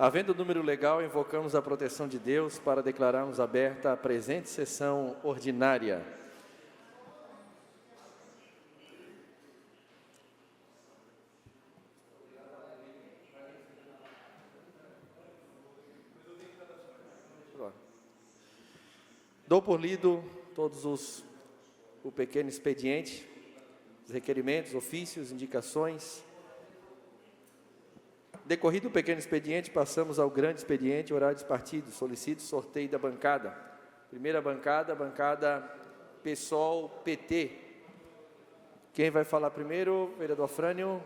Havendo número legal, invocamos a proteção de Deus para declararmos aberta a presente sessão ordinária. Dou por lido todos o pequeno expediente, os requerimentos, ofícios, indicações. Decorrido o pequeno expediente, passamos ao grande expediente, horários partidos. Solicito sorteio da bancada. Primeira bancada, bancada PSOL, PT. Quem vai falar primeiro? Vereador Afrânio.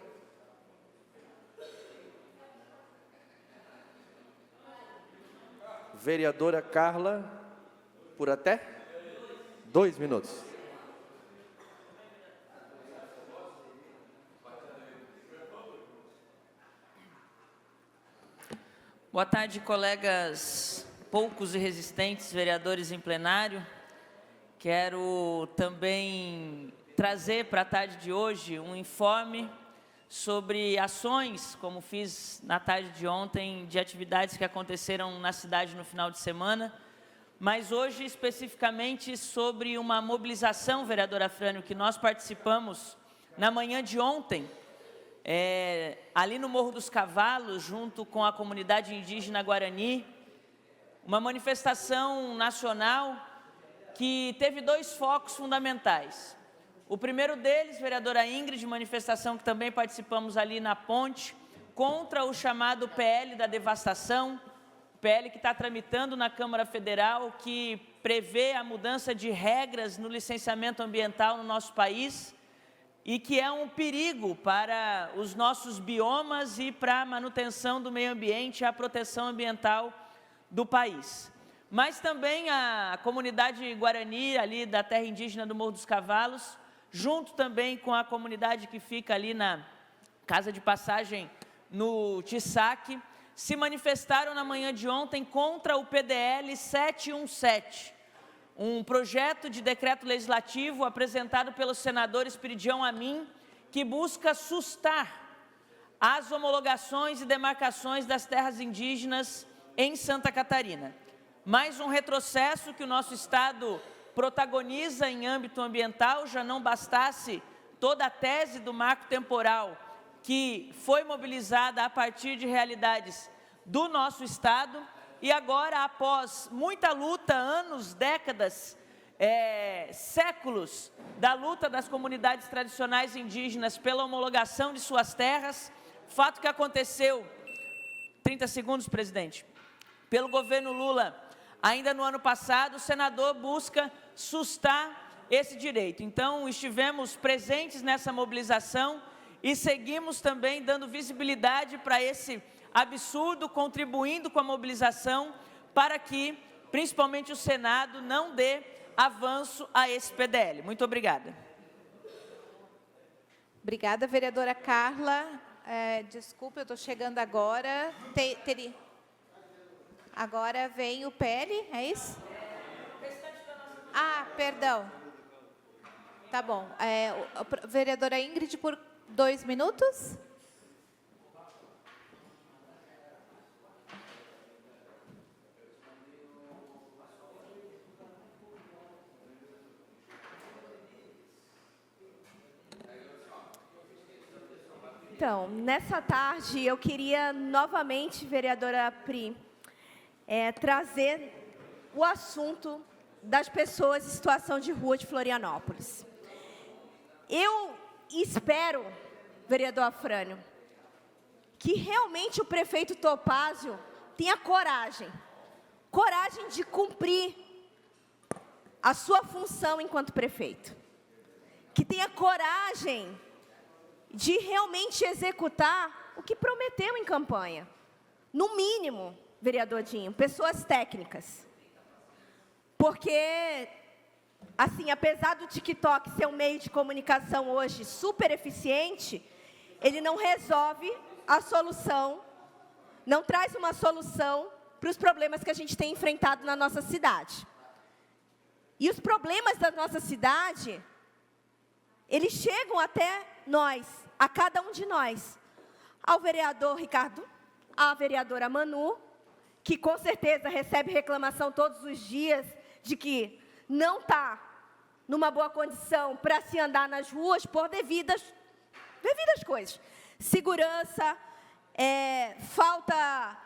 Vereadora Carla, por até 2 minutos. Boa tarde, colegas poucos e resistentes, vereadores em plenário. Quero também trazer para a tarde de hoje um informe sobre ações, como fiz na tarde de ontem, de atividades que aconteceram na cidade no final de semana, mas hoje especificamente sobre uma mobilização, vereador Afrânio, que nós participamos na manhã de ontem, ali no Morro dos Cavalos, junto com a comunidade indígena Guarani, uma manifestação nacional que teve 2 focos fundamentais. O primeiro deles, vereadora Ingrid, manifestação que também participamos ali na ponte, contra o chamado PL da devastação, PL que está tramitando na Câmara Federal, que prevê a mudança de regras no licenciamento ambiental no nosso país, e que é um perigo para os nossos biomas e para a manutenção do meio ambiente e a proteção ambiental do país. Mas também a comunidade Guarani, ali da terra indígena do Morro dos Cavalos, junto também com a comunidade que fica ali na Casa de Passagem, no Tissac, se manifestaram na manhã de ontem contra o PDL 717, um projeto de decreto legislativo apresentado pelo senador Espiridião Amin, que busca sustar as homologações e demarcações das terras indígenas em Santa Catarina. Mais um retrocesso que o nosso Estado protagoniza em âmbito ambiental, já não bastasse toda a tese do marco temporal que foi mobilizada a partir de realidades do nosso Estado, e agora, após muita luta, anos, décadas, séculos da luta das comunidades tradicionais indígenas pela homologação de suas terras, fato que aconteceu, 30 segundos, presidente, pelo governo Lula, ainda no ano passado, o senador busca sustar esse direito. Então, estivemos presentes nessa mobilização e seguimos também dando visibilidade para esse absurdo, contribuindo com a mobilização para que, principalmente o Senado, não dê avanço a esse PDL. Muito obrigada. Obrigada, vereadora Carla. Desculpa, eu estou chegando agora. Agora vem o PL, é isso? Ah, perdão. Tá bom. Vereadora Ingrid, por 2 minutos. Então, nessa tarde, eu queria novamente, vereadora Pri, trazer o assunto das pessoas em situação de rua de Florianópolis. Eu espero, vereador Afrânio, que realmente o prefeito Topázio tenha coragem de cumprir a sua função enquanto prefeito, que tenha coragem de realmente executar o que prometeu em campanha. No mínimo, vereador Dinho, pessoas técnicas. Porque, assim, apesar do TikTok ser um meio de comunicação hoje super eficiente, ele não resolve a solução, não traz uma solução para os problemas que a gente tem enfrentado na nossa cidade. E os problemas da nossa cidade, eles chegam até nós, a cada um de nós. Ao vereador Ricardo, à vereadora Manu, que com certeza recebe reclamação todos os dias de que não está numa boa condição para se andar nas ruas por devidas coisas. Segurança, falta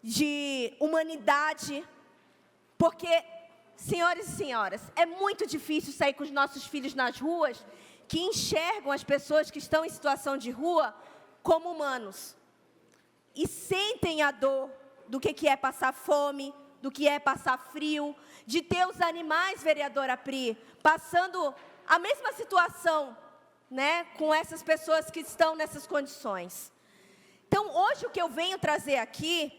de humanidade, porque, senhores e senhoras, é muito difícil sair com os nossos filhos nas ruas que enxergam as pessoas que estão em situação de rua como humanos e sentem a dor do que é passar fome, do que é passar frio, de ter os animais, vereadora Pri, passando a mesma situação, né, com essas pessoas que estão nessas condições. Então, hoje o que eu venho trazer aqui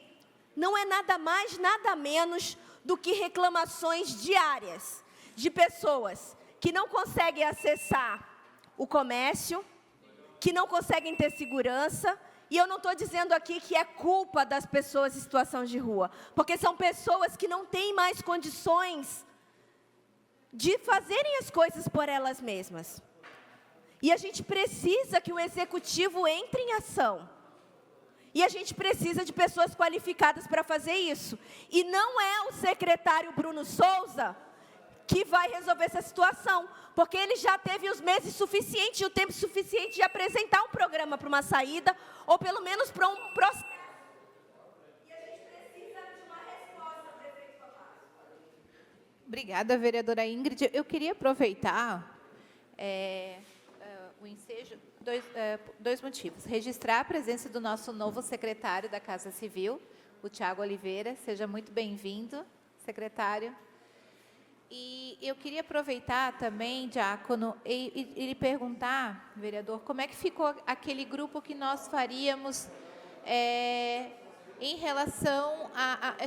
não é nada mais, nada menos do que reclamações diárias de pessoas que não conseguem acessar o comércio, que não conseguem ter segurança. E eu não estou dizendo aqui que é culpa das pessoas em situação de rua, porque são pessoas que não têm mais condições de fazerem as coisas por elas mesmas. E a gente precisa que o executivo entre em ação. E a gente precisa de pessoas qualificadas para fazer isso. E não é o secretário Bruno Souza que vai resolver essa situação, porque ele já teve os meses suficientes e o tempo suficiente de apresentar um programa para uma saída, ou pelo menos para um processo. E a gente precisa de uma resposta, prefeito Tomás. Obrigada, vereadora Ingrid. Eu queria aproveitar o ensejo, dois motivos. Registrar a presença do nosso novo secretário da Casa Civil, o Tiago Oliveira. Seja muito bem-vindo, secretário. E eu queria aproveitar também, Diácono, e lhe perguntar, vereador, como é que ficou aquele grupo que nós faríamos em relação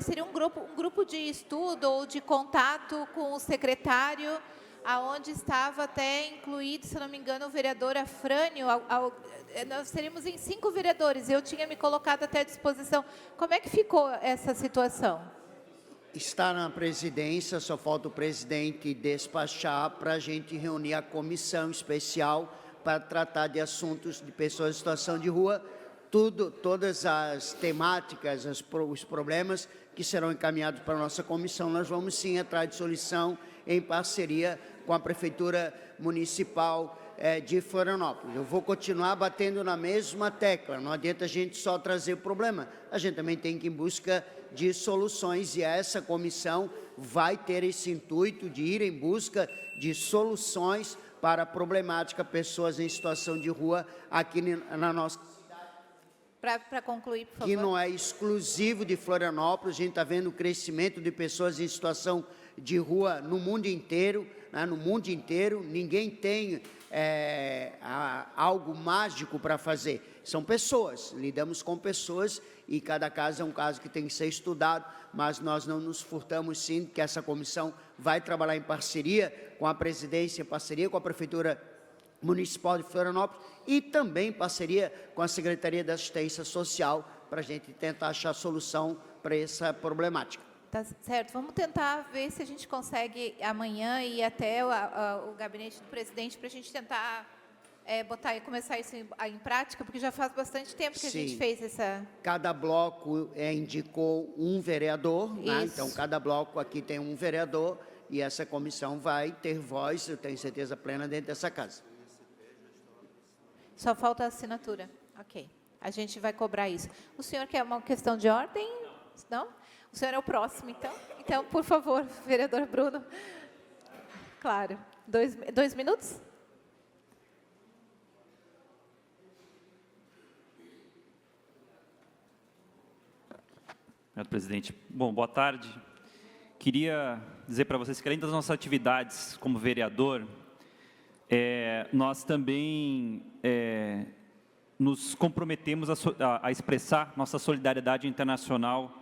seria um grupo de estudo ou de contato com o secretário, aonde estava até incluído, se não me engano, o vereador Afrânio. Nós seríamos em 5 vereadores, eu tinha me colocado até à disposição. Como é que ficou essa situação? Está na presidência, só falta o presidente despachar para a gente reunir a comissão especial para tratar de assuntos de pessoas em situação de rua, todas as temáticas, os problemas que serão encaminhados para a nossa comissão. Nós vamos sim atrás de solução em parceria com a Prefeitura Municipal de Florianópolis. Eu vou continuar batendo na mesma tecla, não adianta a gente só trazer o problema, a gente também tem que ir em busca de soluções, e essa comissão vai ter esse intuito de ir em busca de soluções para a problemática pessoas em situação de rua aqui na nossa cidade. Para concluir, por favor. Que não é exclusivo de Florianópolis, a gente está vendo o crescimento de pessoas em situação de rua no mundo inteiro, né? No mundo inteiro, ninguém tem algo mágico para fazer. São pessoas, lidamos com pessoas e cada caso é um caso que tem que ser estudado, mas nós não nos furtamos sim que essa comissão vai trabalhar em parceria com a presidência, em parceria com a Prefeitura Municipal de Florianópolis e também em parceria com a Secretaria da Assistência Social para a gente tentar achar solução para essa problemática. Tá certo, vamos tentar ver se a gente consegue amanhã ir até o gabinete do presidente para a gente tentar começar isso em prática, porque já faz bastante tempo que a gente fez essa... Cada bloco indicou um vereador, né? Então cada bloco aqui tem um vereador e essa comissão vai ter voz, eu tenho certeza plena, dentro dessa casa. Só falta a assinatura. Ok, a gente vai cobrar isso. O senhor quer uma questão de ordem? Não? O senhor é o próximo, então? Então, por favor, vereador Bruno. Claro. 2 minutos? Obrigado, presidente. Bom, boa tarde. Queria dizer para vocês que, além das nossas atividades como vereador, nós também nos comprometemos a expressar nossa solidariedade internacional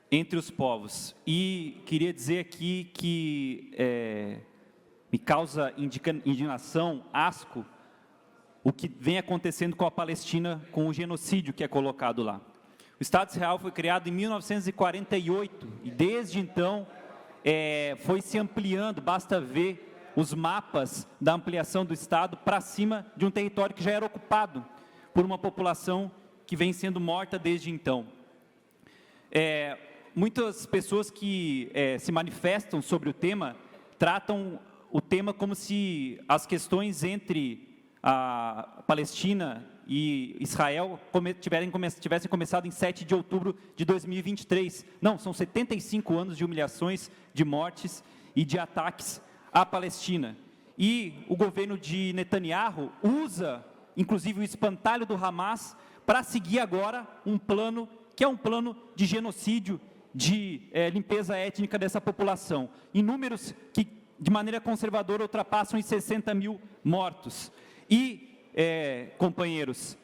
entre os povos. E queria dizer aqui que me causa indignação, asco, o que vem acontecendo com a Palestina, com o genocídio que é colocado lá. O Estado de Israel foi criado em 1948 e desde então foi se ampliando, basta ver os mapas da ampliação do Estado para cima de um território que já era ocupado por uma população que vem sendo morta desde então. Muitas pessoas que se manifestam sobre o tema tratam o tema como se as questões entre a Palestina e Israel tivessem começado em 7 de outubro de 2023. Não, são 75 anos de humilhações, de mortes e de ataques à Palestina. E o governo de Netanyahu usa, inclusive, o espantalho do Hamas para seguir agora um plano que é um plano de genocídio, de limpeza étnica dessa população, em números que, de maneira conservadora, ultrapassam os 60 mil mortos. E, companheiros,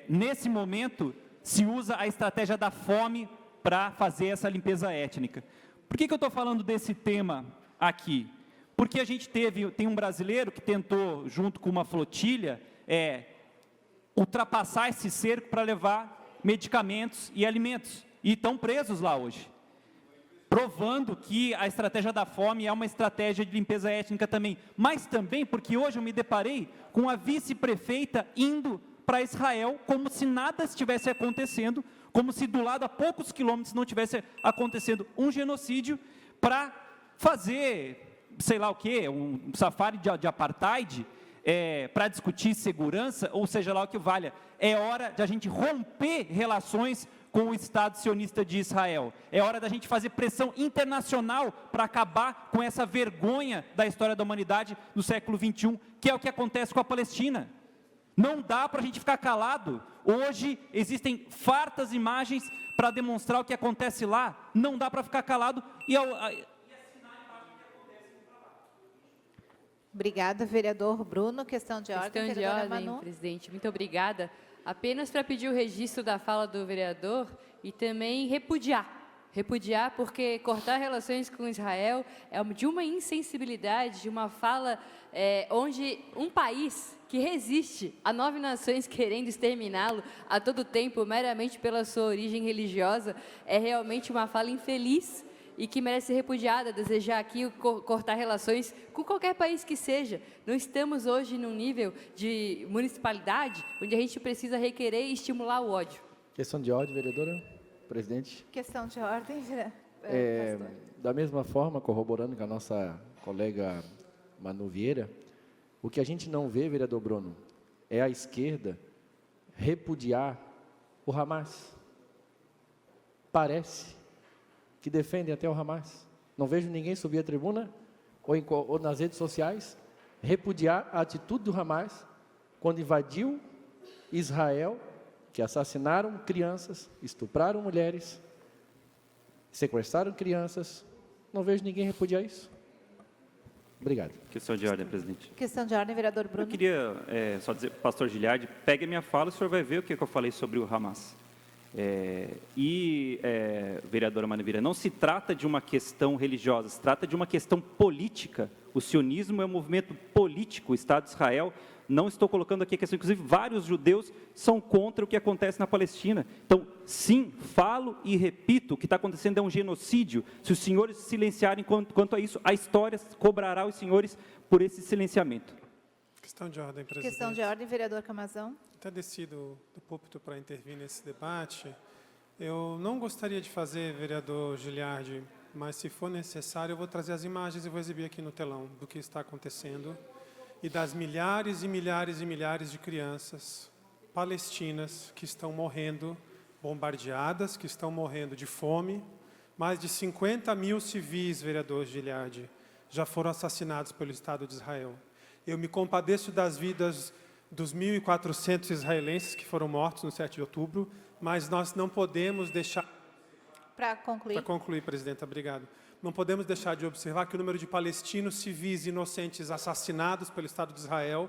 nesse momento, se usa a estratégia da fome para fazer essa limpeza étnica. Por que eu estou falando desse tema aqui? Porque a gente tem um brasileiro que tentou, junto com uma flotilha, ultrapassar esse cerco para levar medicamentos e alimentos, e estão presos lá hoje, provando que a estratégia da fome é uma estratégia de limpeza étnica também, mas também porque hoje eu me deparei com a vice-prefeita indo para Israel como se nada estivesse acontecendo, como se do lado a poucos quilômetros não estivesse acontecendo um genocídio para fazer, sei lá o quê, um safari de apartheid, para discutir segurança, ou seja lá o que valha. É hora de a gente romper relações com o Estado sionista de Israel. É hora da gente fazer pressão internacional para acabar com essa vergonha da história da humanidade no século XXI, que é o que acontece com a Palestina. Não dá para a gente ficar calado. Hoje existem fartas imagens para demonstrar o que acontece lá. Não dá para ficar calado Obrigada, vereador Bruno. Questão de ordem, Questão de ordem, Manu. presidente. Muito obrigada. Apenas para pedir o registro da fala do vereador e também repudiar, porque cortar relações com Israel é de uma insensibilidade, de uma fala onde um país que resiste a 9 nações querendo exterminá-lo a todo tempo, meramente pela sua origem religiosa, é realmente uma fala infeliz e que merece ser repudiada. Desejar aqui cortar relações com qualquer país que seja. Não estamos hoje num nível de municipalidade onde a gente precisa requerer e estimular o ódio. Questão de ordem, vereadora, presidente. Questão de ordem, pastor. Da mesma forma, corroborando com a nossa colega Manu Vieira, o que a gente não vê, vereador Bruno, é a esquerda repudiar o Hamas. Parece que defendem até o Hamas. Não vejo ninguém subir a tribuna ou nas redes sociais repudiar a atitude do Hamas quando invadiu Israel, que assassinaram crianças, estupraram mulheres, sequestraram crianças. Não vejo ninguém repudiar isso. Obrigado. Questão de ordem, presidente. Questão de ordem, vereador Bruno. Eu queria só dizer para o pastor Giliardi, pegue a minha fala e o senhor vai ver o que eu falei sobre o Hamas. Vereadora Manivira, não se trata de uma questão religiosa, se trata de uma questão política. O sionismo é um movimento político, o Estado de Israel, não estou colocando aqui a questão, inclusive vários judeus são contra o que acontece na Palestina. Então, sim, falo e repito, o que está acontecendo é um genocídio. Se os senhores silenciarem quanto a isso, a história cobrará os senhores por esse silenciamento. Questão de ordem, presidente. Questão de ordem, vereador Camazão. Até desci do púlpito para intervir nesse debate. Eu não gostaria de fazer, vereador Giliardi, mas se for necessário, eu vou trazer as imagens e vou exibir aqui no telão do que está acontecendo e das milhares e milhares e milhares de crianças palestinas que estão morrendo bombardeadas, que estão morrendo de fome. Mais de 50 mil civis, vereador Giliardi, já foram assassinados pelo Estado de Israel. Eu me compadeço das vidas dos 1.400 israelenses que foram mortos no 7 de outubro, mas nós não podemos deixar... Para concluir. Para concluir, presidenta, obrigado. Não podemos deixar de observar que o número de palestinos civis inocentes assassinados pelo Estado de Israel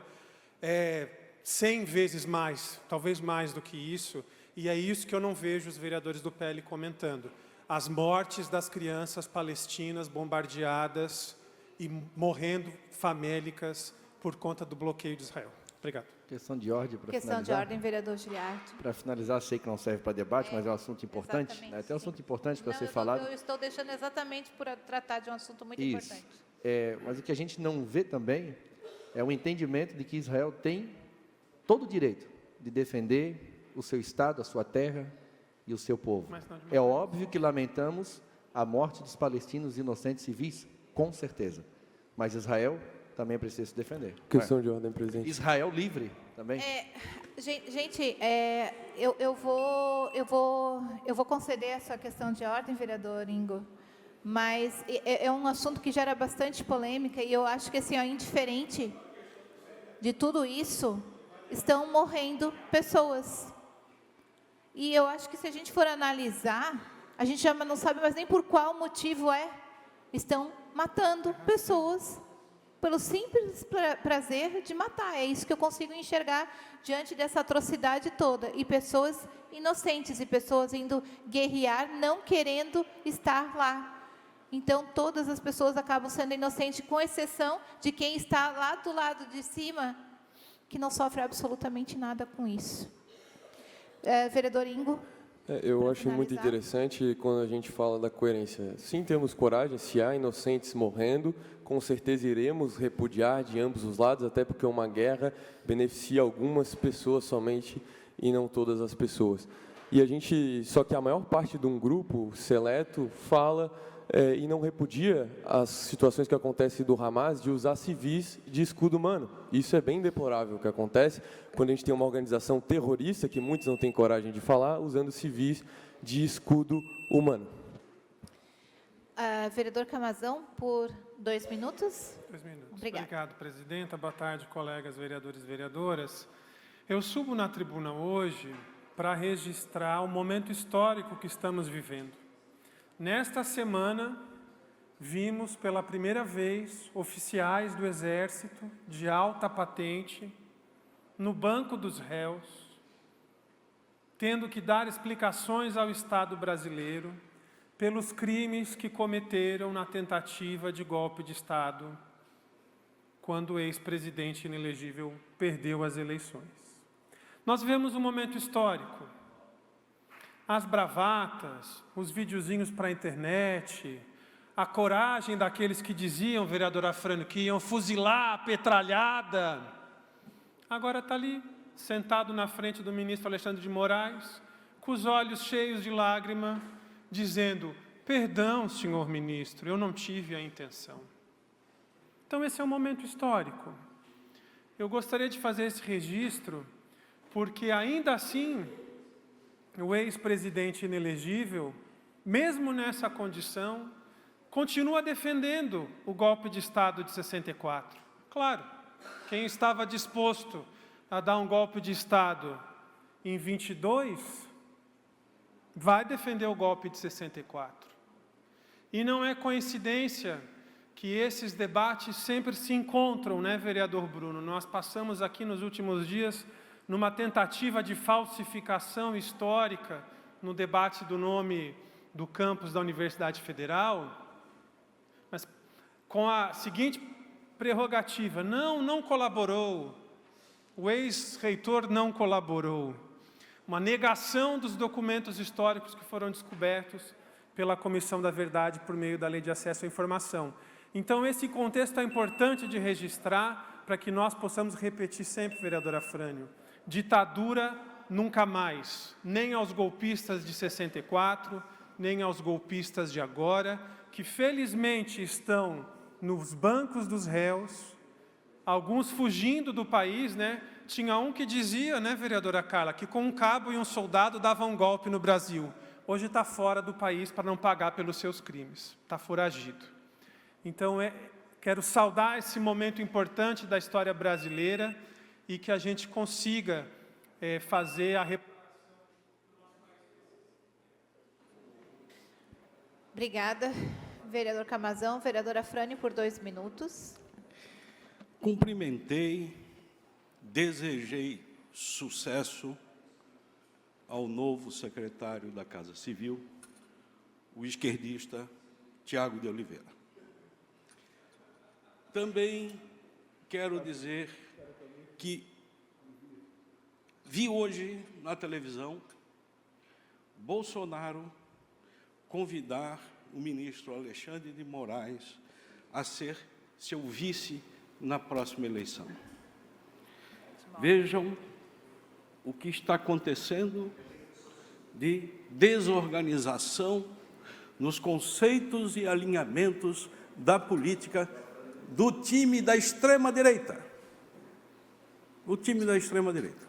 é 100 vezes mais, talvez mais do que isso, e é isso que eu não vejo os vereadores do PL comentando. As mortes das crianças palestinas bombardeadas e morrendo famélicas por conta do bloqueio de Israel. Obrigado. Questão de ordem para finalizar. Questão de ordem, vereador Giliardi. Para finalizar, sei que não serve para debate, mas é um assunto importante. Exatamente, É até um assunto importante para Não, ser eu falado. Eu estou deixando exatamente por tratar de um assunto muito Isso. importante. Mas o que a gente não vê também é o entendimento de que Israel tem todo o direito de defender o seu Estado, a sua terra e o seu povo. Mas não de É óbvio que lamentamos a morte dos palestinos inocentes civis, com certeza. Mas Israel também precisa se defender. Questão de ordem, presidente. Israel livre também. Gente, eu vou conceder essa questão de ordem, vereador Ingo, mas é um assunto que gera bastante polêmica e eu acho que, assim, indiferente de tudo isso, estão morrendo pessoas. E eu acho que, se a gente for analisar, a gente já não sabe mais nem por qual motivo estão matando pessoas pelo simples prazer de matar. É isso que eu consigo enxergar diante dessa atrocidade toda. E pessoas inocentes, e pessoas indo guerrear, não querendo estar lá. Então, todas as pessoas acabam sendo inocentes, com exceção de quem está lá do lado de cima, que não sofre absolutamente nada com isso. Vereador Ingo. Eu acho muito interessante quando a gente fala da coerência. Sim, temos coragem, se há inocentes morrendo, com certeza iremos repudiar de ambos os lados, até porque uma guerra beneficia algumas pessoas somente e não todas as pessoas. E a gente, só que a maior parte de um grupo seleto fala e não repudia as situações que acontecem do Hamas de usar civis de escudo humano. Isso é bem deplorável o que acontece quando a gente tem uma organização terrorista, que muitos não têm coragem de falar, usando civis de escudo humano. Vereador Camazão, por 2 minutos. 2 minutos. Obrigada. Obrigado, presidenta. Boa tarde, colegas vereadores e vereadoras. Eu subo na tribuna hoje para registrar o momento histórico que estamos vivendo. Nesta semana, vimos pela primeira vez oficiais do Exército de alta patente no banco dos réus, tendo que dar explicações ao Estado brasileiro pelos crimes que cometeram na tentativa de golpe de Estado, quando o ex-presidente inelegível perdeu as eleições. Nós vivemos um momento histórico. As bravatas, os videozinhos para a internet, a coragem daqueles que diziam, vereador Afrânio, que iam fuzilar a petralhada, agora está ali, sentado na frente do ministro Alexandre de Moraes, com os olhos cheios de lágrima, dizendo: perdão, senhor ministro, eu não tive a intenção. Então, esse é um momento histórico. Eu gostaria de fazer esse registro, porque ainda assim, o ex-presidente inelegível, mesmo nessa condição, continua defendendo o golpe de Estado de 64. Claro, quem estava disposto a dar um golpe de Estado em 22, vai defender o golpe de 64. E não é coincidência que esses debates sempre se encontram, né, vereador Bruno? Nós passamos aqui nos últimos dias numa tentativa de falsificação histórica no debate do nome do campus da Universidade Federal, mas com a seguinte prerrogativa: não colaborou, o ex-reitor não colaborou. Uma negação dos documentos históricos que foram descobertos pela Comissão da Verdade por meio da Lei de Acesso à Informação. Então, esse contexto é importante de registrar para que nós possamos repetir sempre, vereador Afrânio: ditadura nunca mais, nem aos golpistas de 64, nem aos golpistas de agora, que felizmente estão nos bancos dos réus, alguns fugindo do país, né? Tinha um que dizia, né, vereadora Carla, que com um cabo e um soldado dava um golpe no Brasil. Hoje está fora do país para não pagar pelos seus crimes, está foragido. Então, quero saudar esse momento importante da história brasileira e que a gente consiga fazer a reparação. Obrigada, vereador Camazão. Vereadora Afrânio, por 2 minutos. Cumprimentei, desejei sucesso ao novo secretário da Casa Civil, o esquerdista Tiago de Oliveira. Também quero dizer que vi hoje na televisão Bolsonaro convidar o ministro Alexandre de Moraes a ser seu vice na próxima eleição. Vejam o que está acontecendo de desorganização nos conceitos e alinhamentos da política do time da extrema-direita. O time da extrema-direita.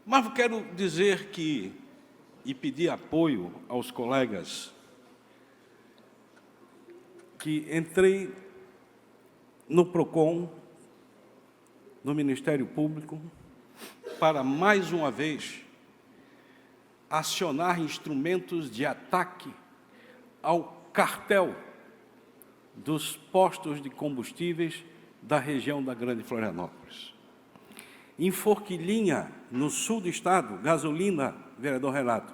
Mas quero dizer que, e pedir apoio aos colegas, que entrei no PROCON, no Ministério Público, para, mais uma vez, acionar instrumentos de ataque ao cartel dos postos de combustíveis da região da Grande Florianópolis. Em Forquilinha, no sul do estado, gasolina, vereador Renato,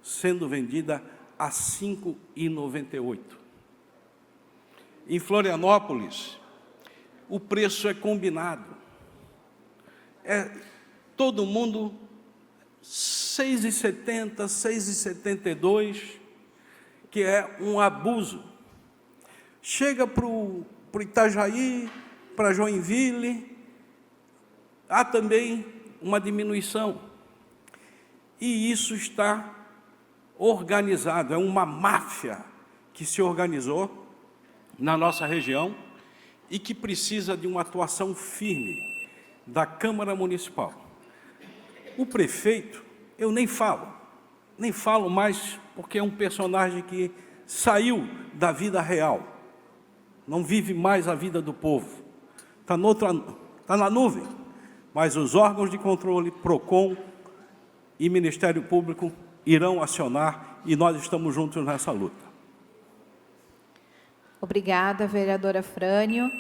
sendo vendida a R$ 5,98. Em Florianópolis, o preço é combinado. Todo mundo R$ 6,70, R$ 6,72, que é um abuso. Chega para o Itajaí, para Joinville, há também uma diminuição. E isso está organizado, é uma máfia que se organizou na nossa região e que precisa de uma atuação firme da Câmara Municipal. O prefeito, eu nem falo mais, porque é um personagem que saiu da vida real, não vive mais a vida do povo, está na nuvem, mas os órgãos de controle, PROCON e Ministério Público irão acionar e nós estamos juntos nessa luta. Obrigada, vereadora Afrânio.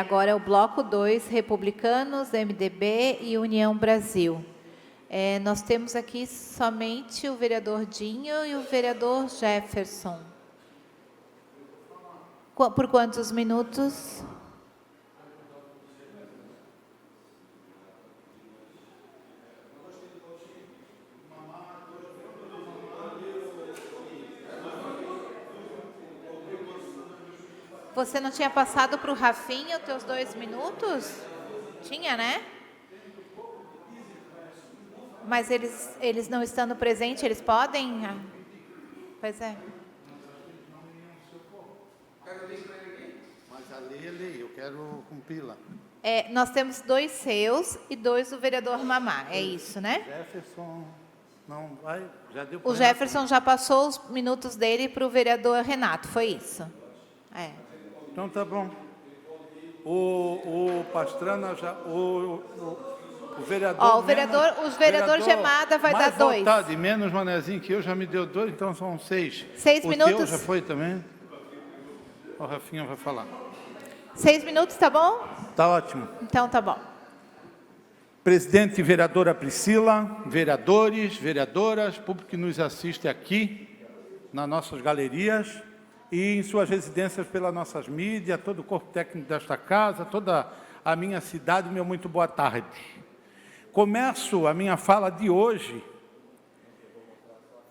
Agora é o bloco 2, Republicanos, MDB e União Brasil. Nós temos aqui somente o vereador Dinho e o vereador Jefferson. Por quantos minutos? Você não tinha passado para o Rafinha os teus 2 minutos? Tinha, né? Mas eles não estando presentes, eles podem? Pois é. Mas a lei é lei, eu quero cumpri-la. Nós temos 2 seus e 2 do vereador Mamá, é isso, né? Jefferson não vai, já deu. O Jefferson já passou os minutos dele para o vereador Renato, foi isso? Então tá bom. O Pastrana já, o vereador. O vereador Gemada vai dar 2. Mais vontade, menos manezinho que eu, já me deu 2, então são 6. 6 minutos. O teu já foi também. O Rafinha vai falar. 6 minutos, tá bom? Tá ótimo. Então tá bom. Presidente e vereadora Priscila, vereadores, vereadoras, público que nos assiste aqui, nas nossas galerias e em suas residências pelas nossas mídias, todo o corpo técnico desta casa, toda a minha cidade, meu muito boa tarde. Começo a minha fala de hoje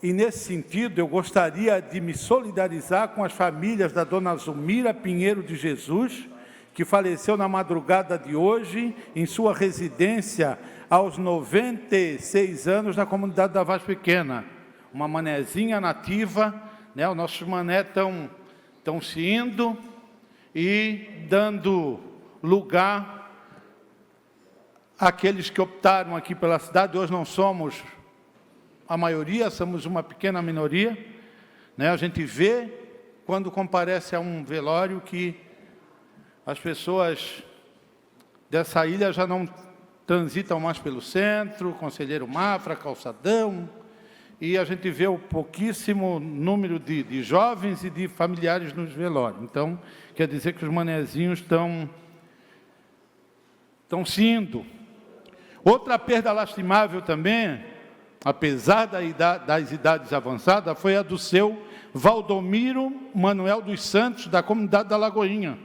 e, nesse sentido, eu gostaria de me solidarizar com as famílias da dona Zulmira Pinheiro de Jesus, que faleceu na madrugada de hoje, em sua residência, aos 96 anos, na comunidade da Vaz Pequena. Uma manezinha nativa, né? Os nossos mané estão se indo e dando lugar àqueles que optaram aqui pela cidade. Hoje não somos a maioria, somos uma pequena minoria, né? A gente vê, quando comparece a um velório, que as pessoas dessa ilha já não transitam mais pelo centro, Conselheiro Mafra, Calçadão, e a gente vê o pouquíssimo número de jovens e de familiares nos velórios. Então, quer dizer que os manezinhos estão se indo. Outra perda lastimável também, apesar das idades avançadas, foi a do seu Valdomiro Manuel dos Santos, da comunidade da Lagoinha,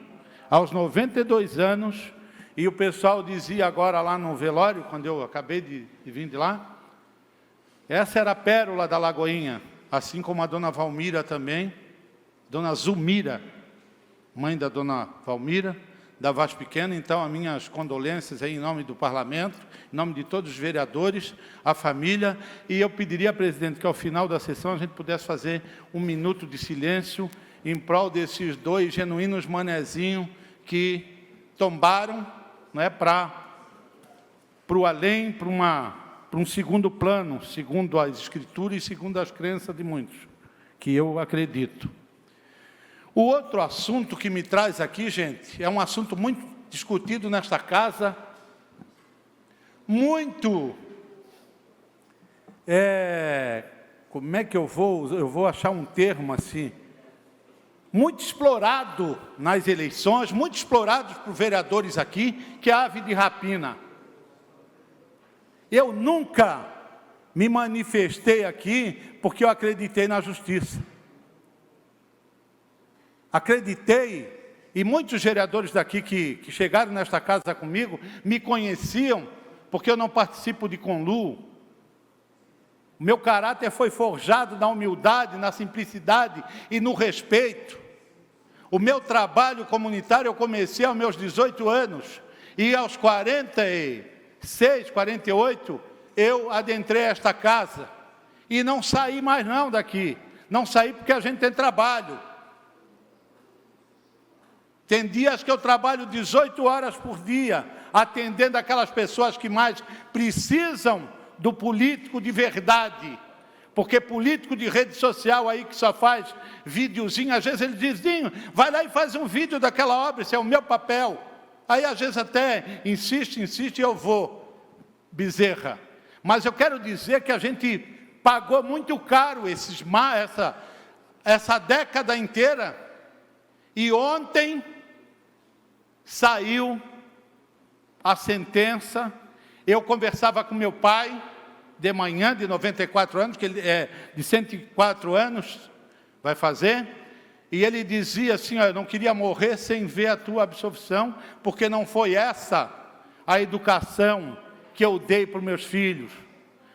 aos 92 anos, e o pessoal dizia agora lá no velório, quando eu acabei de vir de lá, essa era a pérola da Lagoinha, assim como a dona Valmira também, dona Zulmira, mãe da dona Valmira, da Vaz Pequena. Então, as minhas condolências aí em nome do Parlamento, em nome de todos os vereadores, a família. E eu pediria, presidente, que ao final da sessão a gente pudesse fazer um minuto de silêncio em prol desses dois genuínos manezinhos que tombaram, né, para o além, para um segundo plano, segundo as escrituras e segundo as crenças de muitos, que eu acredito. O outro assunto que me traz aqui, gente, é um assunto muito discutido nesta casa, muito, como é que eu vou achar um termo assim, muito explorado nas eleições, muito explorado por vereadores aqui, que é a ave de rapina. Eu nunca me manifestei aqui porque eu acreditei na justiça. Acreditei, e muitos vereadores daqui que chegaram nesta casa comigo, me conheciam, porque eu não participo de conluio. O meu caráter foi forjado na humildade, na simplicidade e no respeito. O meu trabalho comunitário eu comecei aos meus 18 anos, e aos 46, 48, eu adentrei esta casa, e não saí mais não daqui, não saí porque a gente tem trabalho. Tem dias que eu trabalho 18 horas por dia, atendendo aquelas pessoas que mais precisam do político de verdade. Porque político de rede social aí que só faz videozinho, às vezes ele diz, Dinho, vai lá e faz um vídeo daquela obra, esse é o meu papel. Aí às vezes até insiste, e eu vou, bezerra. Mas eu quero dizer que a gente pagou muito caro essa década inteira. E ontem saiu a sentença. Eu conversava com meu pai de manhã, de 94 anos, que ele é de 104 anos, vai fazer, e ele dizia assim, eu não queria morrer sem ver a tua absolvição, porque não foi essa a educação que eu dei para os meus filhos.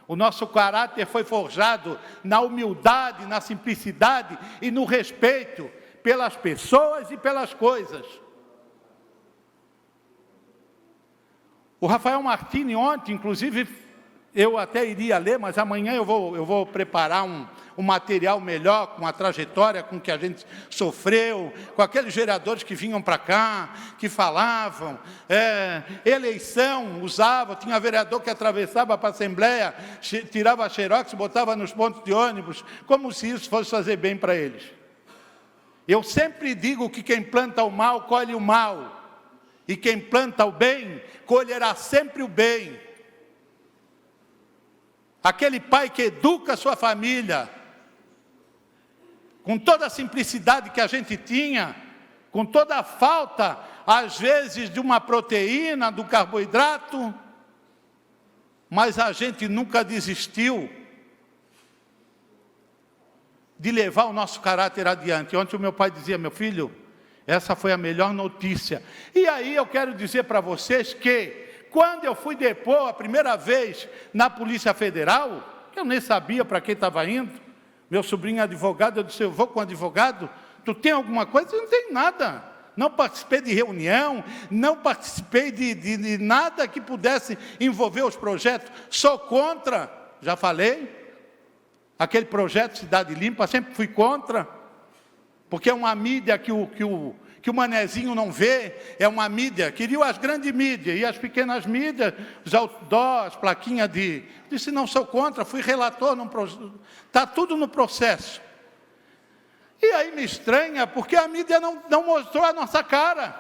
O nosso caráter foi forjado na humildade, na simplicidade e no respeito pelas pessoas e pelas coisas. O Rafael Martini ontem, inclusive, eu até iria ler, mas amanhã eu vou preparar um material melhor, com a trajetória com que a gente sofreu, com aqueles vereadores que vinham para cá, que falavam, eleição, tinha vereador que atravessava para a Assembleia, tirava a xerox, botava nos pontos de ônibus, como se isso fosse fazer bem para eles. Eu sempre digo que quem planta o mal, colhe o mal. E quem planta o bem, colherá sempre o bem. Aquele pai que educa a sua família, com toda a simplicidade que a gente tinha, com toda a falta, às vezes, de uma proteína, do carboidrato, mas a gente nunca desistiu de levar o nosso caráter adiante. Ontem o meu pai dizia, meu filho, essa foi a melhor notícia. E aí eu quero dizer para vocês que, quando eu fui depor a primeira vez na Polícia Federal, eu nem sabia para quem estava indo, meu sobrinho é advogado, eu disse, eu vou com o advogado, tu tem alguma coisa? Eu não tenho nada. Não participei de reunião, não participei de nada que pudesse envolver os projetos. Sou contra, já falei, aquele projeto Cidade Limpa, sempre fui contra, porque é uma mídia que o manezinho não vê, é uma mídia, queriam as grandes mídias, e as pequenas mídias, os outdoors, as plaquinhas disse, não sou contra, fui relator, está tudo no processo. E aí me estranha, porque a mídia não mostrou a nossa cara.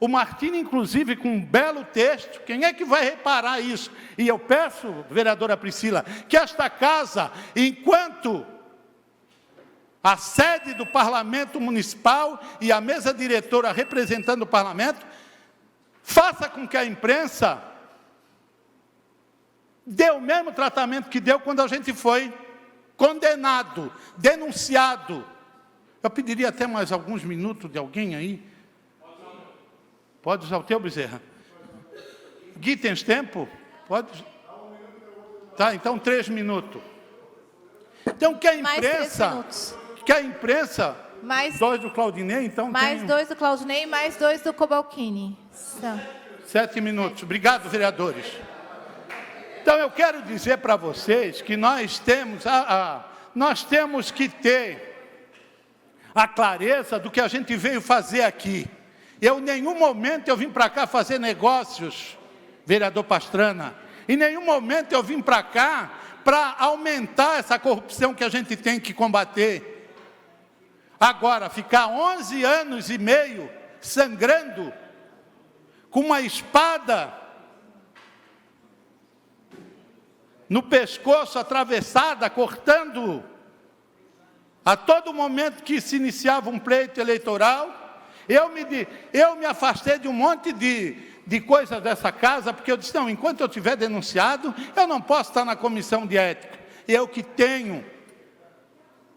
O Martini, inclusive, com um belo texto, quem é que vai reparar isso? E eu peço, vereadora Priscila, que esta casa, enquanto a sede do Parlamento Municipal e a mesa diretora representando o Parlamento, faça com que a imprensa dê o mesmo tratamento que deu quando a gente foi condenado, denunciado. Eu pediria até mais alguns minutos de alguém aí. Pode usar o teu, Bezerra? Gui, tens tempo? Pode? Tá, então 3 minutos. Então, que a imprensa Mais 2 do Claudinei, então mais tem 2 do Claudinei e mais 2 do Cobalcini. São 7 minutos. Obrigado, vereadores. Então, eu quero dizer para vocês que nós temos que ter a clareza do que a gente veio fazer aqui. Em nenhum momento eu vim para cá fazer negócios, vereador Pastrana. Em nenhum momento eu vim para cá para aumentar essa corrupção que a gente tem que combater. Agora, ficar 11 anos e meio sangrando, com uma espada no pescoço, atravessada, cortando, a todo momento que se iniciava um pleito eleitoral, eu me afastei de um monte de coisas dessa casa, porque eu disse, não, enquanto eu tiver denunciado, eu não posso estar na comissão de ética. Eu que tenho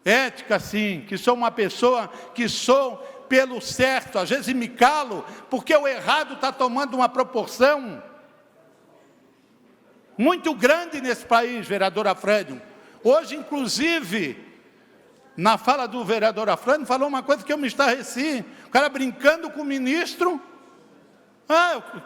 ética, sim, que sou uma pessoa que sou pelo certo, às vezes me calo, porque o errado está tomando uma proporção muito grande nesse país, vereador Afrânio. Hoje, inclusive, na fala do vereador Afrânio, falou uma coisa que eu me estarreci, o cara brincando com o ministro,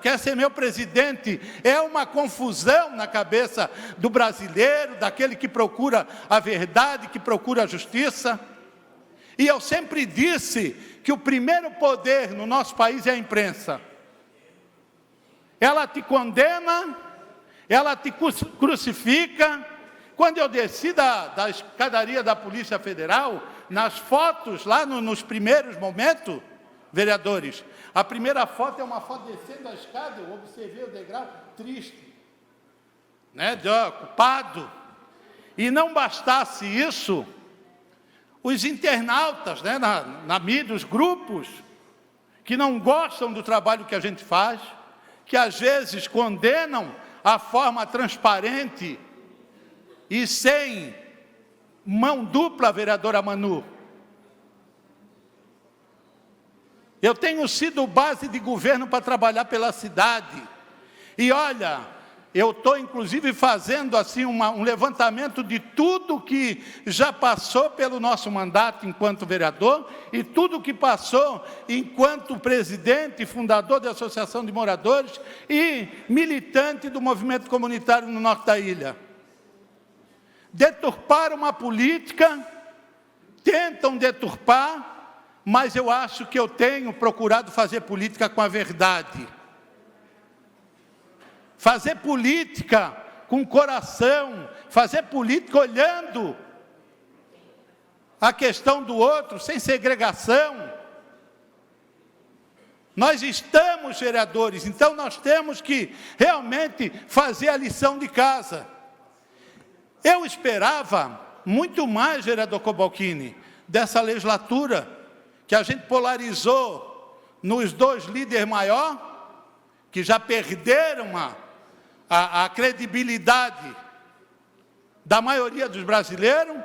quer ser meu presidente. É uma confusão na cabeça do brasileiro, daquele que procura a verdade, que procura a justiça. E eu sempre disse que o primeiro poder no nosso país é a imprensa. Ela te condena, ela te crucifica. Quando eu desci da escadaria da Polícia Federal, nas fotos, lá nos primeiros momentos, vereadores, a primeira foto é uma foto descendo a escada, eu observei o degrau triste, né, ocupado. E não bastasse isso, os internautas, né, na mídia, os grupos, que não gostam do trabalho que a gente faz, que às vezes condenam a forma transparente e sem mão dupla, vereadora Manu. Eu tenho sido base de governo para trabalhar pela cidade. E olha, eu estou inclusive fazendo assim um levantamento de tudo que já passou pelo nosso mandato enquanto vereador e tudo que passou enquanto presidente e fundador da Associação de Moradores e militante do movimento comunitário no norte da ilha. Deturpar uma política, tentam deturpar, mas eu acho que eu tenho procurado fazer política com a verdade. Fazer política com coração, fazer política olhando a questão do outro, sem segregação. Nós estamos, vereadores, então nós temos que realmente fazer a lição de casa. Eu esperava muito mais, vereador Cobalcini, dessa legislatura, que a gente polarizou nos 2 líderes maiores, que já perderam a credibilidade da maioria dos brasileiros,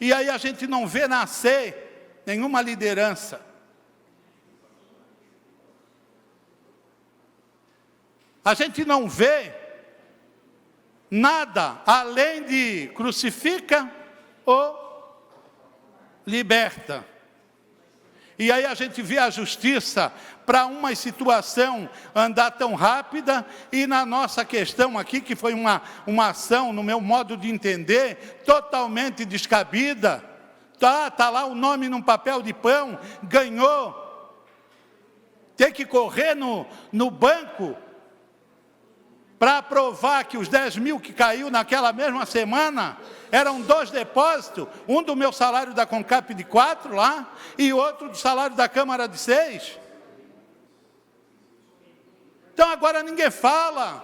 e aí a gente não vê nascer nenhuma liderança. A gente não vê nada além de crucifica ou liberta. E aí a gente vê a justiça para uma situação andar tão rápida, e na nossa questão aqui, que foi uma ação, no meu modo de entender, totalmente descabida. Tá lá o nome num papel de pão, ganhou. Tem que correr no banco para provar que os 10 mil que caiu naquela mesma semana eram 2 depósitos, um do meu salário da Concap de 4 lá, e outro do salário da Câmara de 6. Então agora ninguém fala,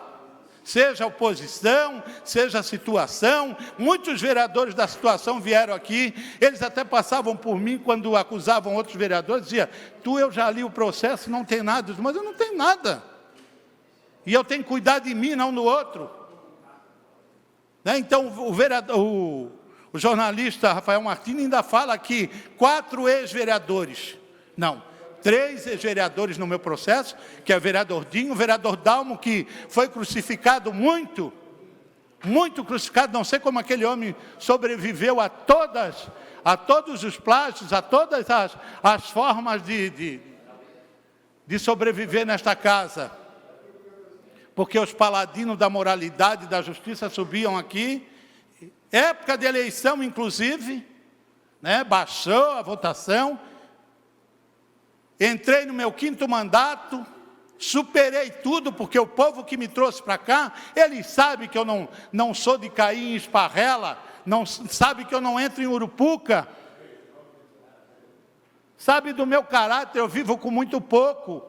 seja a oposição, seja a situação. Muitos vereadores da situação vieram aqui, eles até passavam por mim quando acusavam outros vereadores, diziam, eu já li o processo, não tem nada, mas eu não tenho nada. E eu tenho que cuidar de mim, não do outro. Né? Então, o jornalista Rafael Martins ainda fala que 4 ex-vereadores, não, 3 ex-vereadores no meu processo, que é o vereador Dinho, o vereador Dalmo, que foi crucificado muito muito crucificado, não sei como aquele homem sobreviveu a todos os plágios, a todas as formas de sobreviver nesta casa. Porque os paladinos da moralidade e da justiça subiam aqui, época de eleição inclusive, né, baixou a votação, entrei no meu 5º mandato, superei tudo, porque o povo que me trouxe para cá, ele sabe que eu não sou de cair em esparrela, não sabe que eu não entro em urupuca, sabe do meu caráter, eu vivo com muito pouco.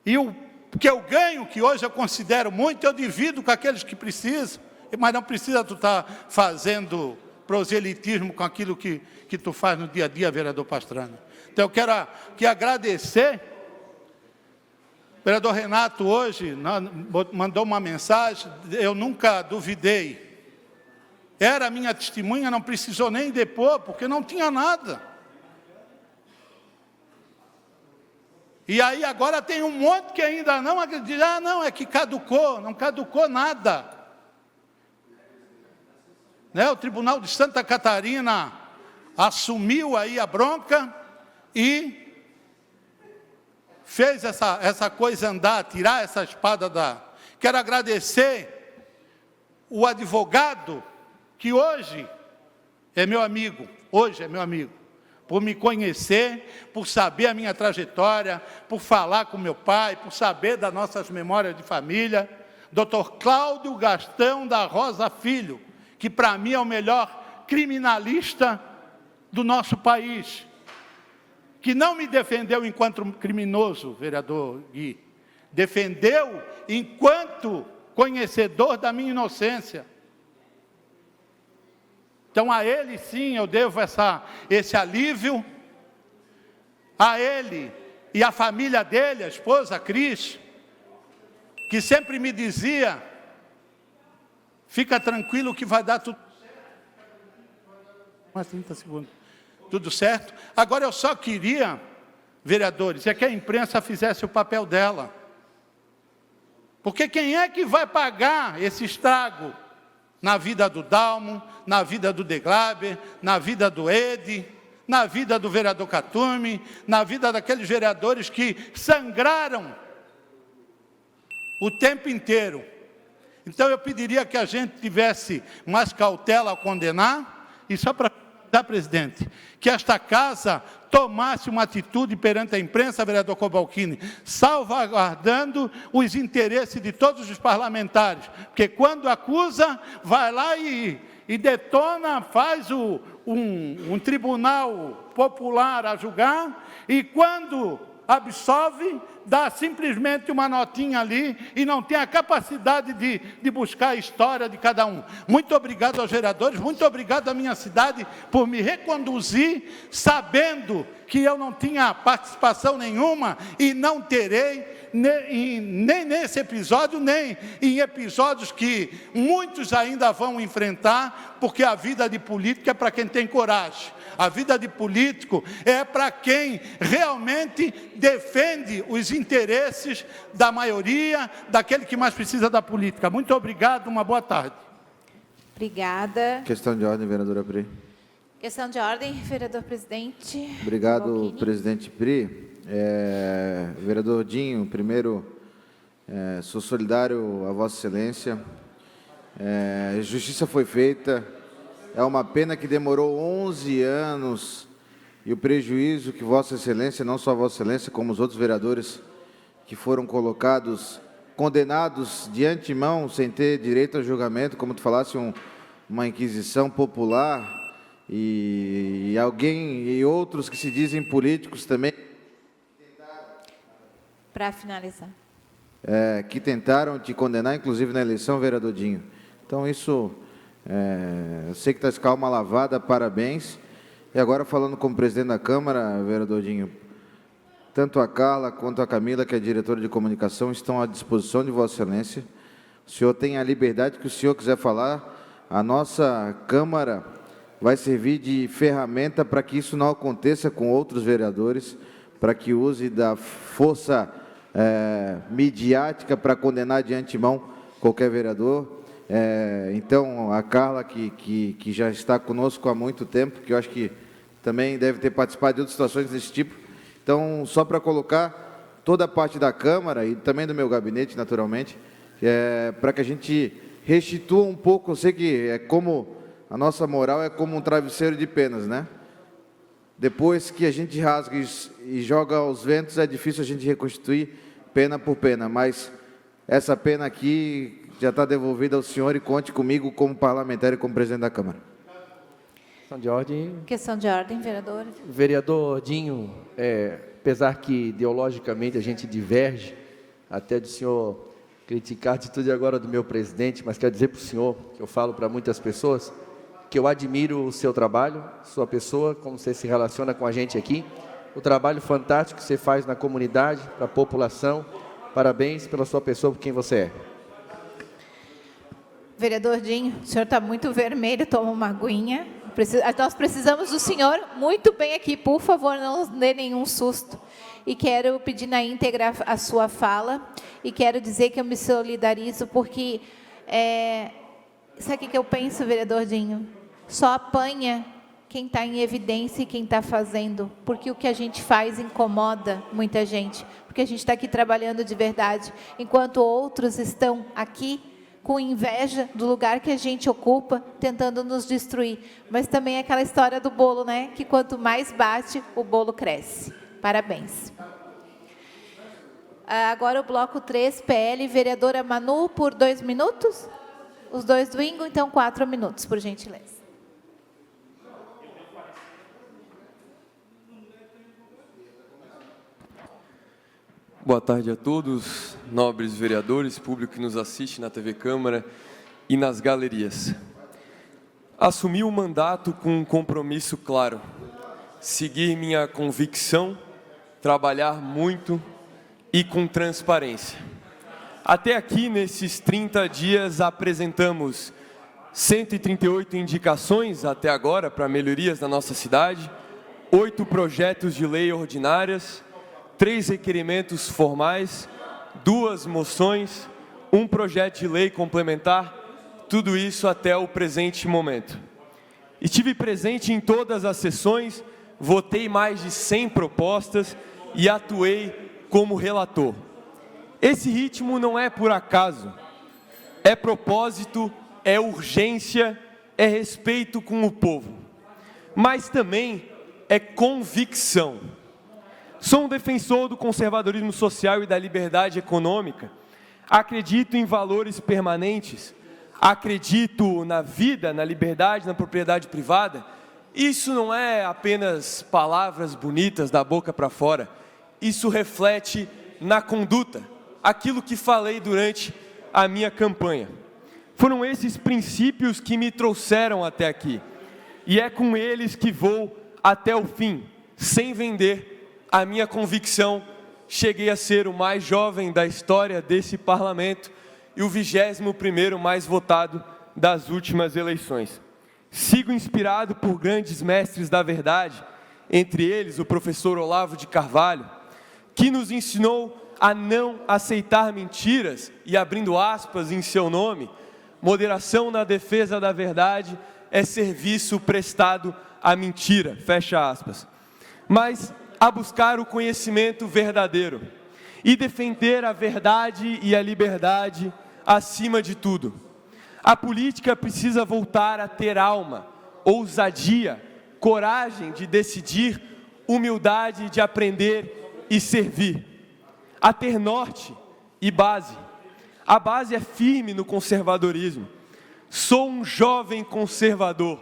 E o que eu ganho, que hoje eu considero muito, eu divido com aqueles que precisam, mas não precisa tu estar fazendo proselitismo com aquilo que tu faz no dia a dia, vereador Pastrana. Então eu quero agradecer. O vereador Renato hoje mandou uma mensagem, eu nunca duvidei. Era a minha testemunha, não precisou nem depor, porque não tinha nada. E aí agora tem um monte que ainda não acredita, não, é que caducou, não caducou nada. Né? O Tribunal de Santa Catarina assumiu aí a bronca e fez essa coisa andar, tirar essa espada da... Quero agradecer o advogado, que hoje é meu amigo, por me conhecer, por saber a minha trajetória, por falar com meu pai, por saber das nossas memórias de família, Dr. Cláudio Gastão da Rosa Filho, que para mim é o melhor criminalista do nosso país, que não me defendeu enquanto criminoso, vereador Gui, defendeu enquanto conhecedor da minha inocência. Então a ele sim eu devo esse alívio, a ele e a família dele, a esposa Cris, que sempre me dizia, fica tranquilo que vai dar tudo certo. Mais 30 segundos. Tudo certo? Agora eu só queria, vereadores, é que a imprensa fizesse o papel dela. Porque quem é que vai pagar esse estrago na vida do Dalmo, na vida do Deglaber, na vida do Ede, na vida do vereador Catume, na vida daqueles vereadores que sangraram o tempo inteiro. Então eu pediria que a gente tivesse mais cautela ao condenar, e só para... presidente, que esta casa tomasse uma atitude perante a imprensa, vereador Cobalcini, salvaguardando os interesses de todos os parlamentares, porque quando acusa, vai lá e detona, faz um tribunal popular a julgar, e quando absolve, dá simplesmente uma notinha ali e não tem a capacidade de buscar a história de cada um. Muito obrigado aos vereadores, muito obrigado à minha cidade por me reconduzir, sabendo que eu não tinha participação nenhuma e não terei, nem nesse episódio, nem em episódios que muitos ainda vão enfrentar, porque a vida de político é para quem tem coragem. A vida de político é para quem realmente defende os interesses da maioria, daquele que mais precisa da política. Muito obrigado, uma boa tarde. Obrigada. Questão de ordem, vereadora Pri. Questão de ordem, vereador presidente. Obrigado, presidente Pri. Vereador Dinho, primeiro, sou solidário a Vossa Excelência. Justiça foi feita. É uma pena que demorou 11 anos e o prejuízo que Vossa Excelência, não só Vossa Excelência, como os outros vereadores que foram colocados, condenados de antemão, sem ter direito a julgamento, como tu falasse, uma inquisição popular, e alguém e outros que se dizem políticos também. Para finalizar. Que tentaram te condenar, inclusive na eleição, vereador Dinho. Então, isso... eu sei que está de calma lavada, parabéns. E agora falando como presidente da Câmara, vereador Dinho, tanto a Carla quanto a Camila, que é diretora de comunicação, estão à disposição de Vossa Excelência. O senhor tem a liberdade que o senhor quiser falar. A nossa Câmara vai servir de ferramenta para que isso não aconteça com outros vereadores, para que use da força midiática para condenar de antemão qualquer vereador. Então, a Carla, que já está conosco há muito tempo, que eu acho que também deve ter participado de outras situações desse tipo. Então, só para colocar toda a parte da Câmara e também do meu gabinete, naturalmente, para que a gente restitua um pouco. Eu sei que a nossa moral é como um travesseiro de penas, né? Depois que a gente rasga e joga aos ventos, é difícil a gente reconstituir pena por pena, mas essa pena aqui já está devolvida ao senhor e conte comigo como parlamentar e como presidente da Câmara. Questão de ordem. Questão de ordem, vereador. Vereador Dinho, apesar que ideologicamente a gente diverge, até do senhor criticar a atitude agora do meu presidente, mas quero dizer para o senhor, que eu falo para muitas pessoas, que eu admiro o seu trabalho, sua pessoa, como você se relaciona com a gente aqui, o trabalho fantástico que você faz na comunidade, para a população. Parabéns pela sua pessoa, por quem você é. Vereador Dinho, o senhor está muito vermelho, toma uma aguinha. Nós precisamos do senhor muito bem aqui, por favor, não dê nenhum susto. E quero pedir na íntegra a sua fala, e quero dizer que eu me solidarizo, porque, sabe o que eu penso, vereador Dinho? Só apanha quem está em evidência e quem está fazendo, porque o que a gente faz incomoda muita gente, porque a gente está aqui trabalhando de verdade, enquanto outros estão aqui com inveja do lugar que a gente ocupa, tentando nos destruir. Mas também é aquela história do bolo, né? Que quanto mais bate, o bolo cresce. Parabéns. Agora o bloco 3, PL, vereadora Manu, por 2 minutos. Os dois do Ingo, então 4 minutos, por gentileza. Boa tarde a todos, nobres vereadores, público que nos assiste na TV Câmara e nas galerias. Assumi o mandato com um compromisso claro: seguir minha convicção, trabalhar muito e com transparência. Até aqui, nesses 30 dias, apresentamos 138 indicações até agora para melhorias na nossa cidade, 8 projetos de lei ordinárias, 3 requerimentos formais, 2 moções, 1 projeto de lei complementar, tudo isso até o presente momento. Estive presente em todas as sessões, votei mais de 100 propostas e atuei como relator. Esse ritmo não é por acaso, é propósito, é urgência, é respeito com o povo, mas também é convicção. Sou um defensor do conservadorismo social e da liberdade econômica. Acredito em valores permanentes. Acredito na vida, na liberdade, na propriedade privada. Isso não é apenas palavras bonitas da boca para fora. Isso reflete na conduta, aquilo que falei durante a minha campanha. Foram esses princípios que me trouxeram até aqui. E é com eles que vou até o fim, sem vender a minha convicção. Cheguei a ser o mais jovem da história desse parlamento e o 21º mais votado das últimas eleições. Sigo inspirado por grandes mestres da verdade, entre eles o professor Olavo de Carvalho, que nos ensinou a não aceitar mentiras e, abrindo aspas em seu nome, moderação na defesa da verdade é serviço prestado à mentira, fecha aspas. Mas a buscar o conhecimento verdadeiro e defender a verdade e a liberdade acima de tudo. A política precisa voltar a ter alma, ousadia, coragem de decidir, humildade de aprender e servir. A ter norte e base. A base é firme no conservadorismo. Sou um jovem conservador,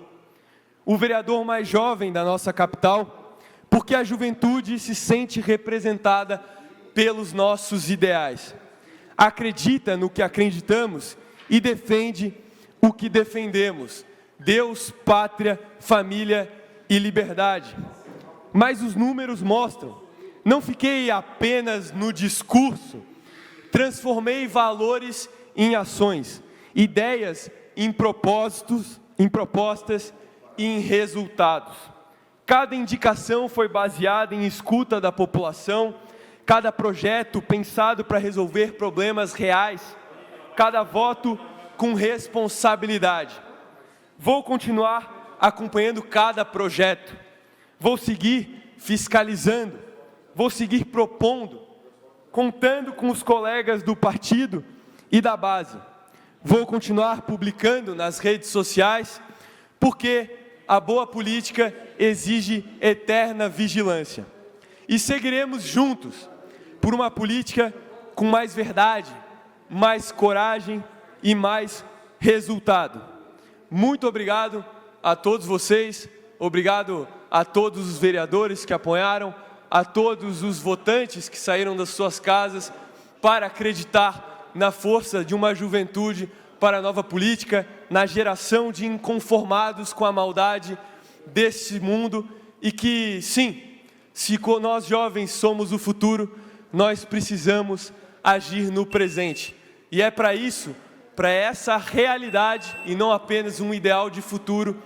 o vereador mais jovem da nossa capital, porque a juventude se sente representada pelos nossos ideais. Acredita no que acreditamos e defende o que defendemos: Deus, pátria, família e liberdade. Mas os números mostram, não fiquei apenas no discurso, transformei valores em ações, ideias em propósitos, em propostas e em resultados. Cada indicação foi baseada em escuta da população, cada projeto pensado para resolver problemas reais, cada voto com responsabilidade. Vou continuar acompanhando cada projeto. Vou seguir fiscalizando. Vou seguir propondo, contando com os colegas do partido e da base. Vou continuar publicando nas redes sociais, porque a boa política exige eterna vigilância. E seguiremos juntos por uma política com mais verdade, mais coragem e mais resultado. Muito obrigado a todos vocês, obrigado a todos os vereadores que apoiaram, a todos os votantes que saíram das suas casas para acreditar na força de uma juventude para a nova política, na geração de inconformados com a maldade deste mundo e que, sim, se nós jovens somos o futuro, nós precisamos agir no presente. E é para isso, para essa realidade e não apenas um ideal de futuro,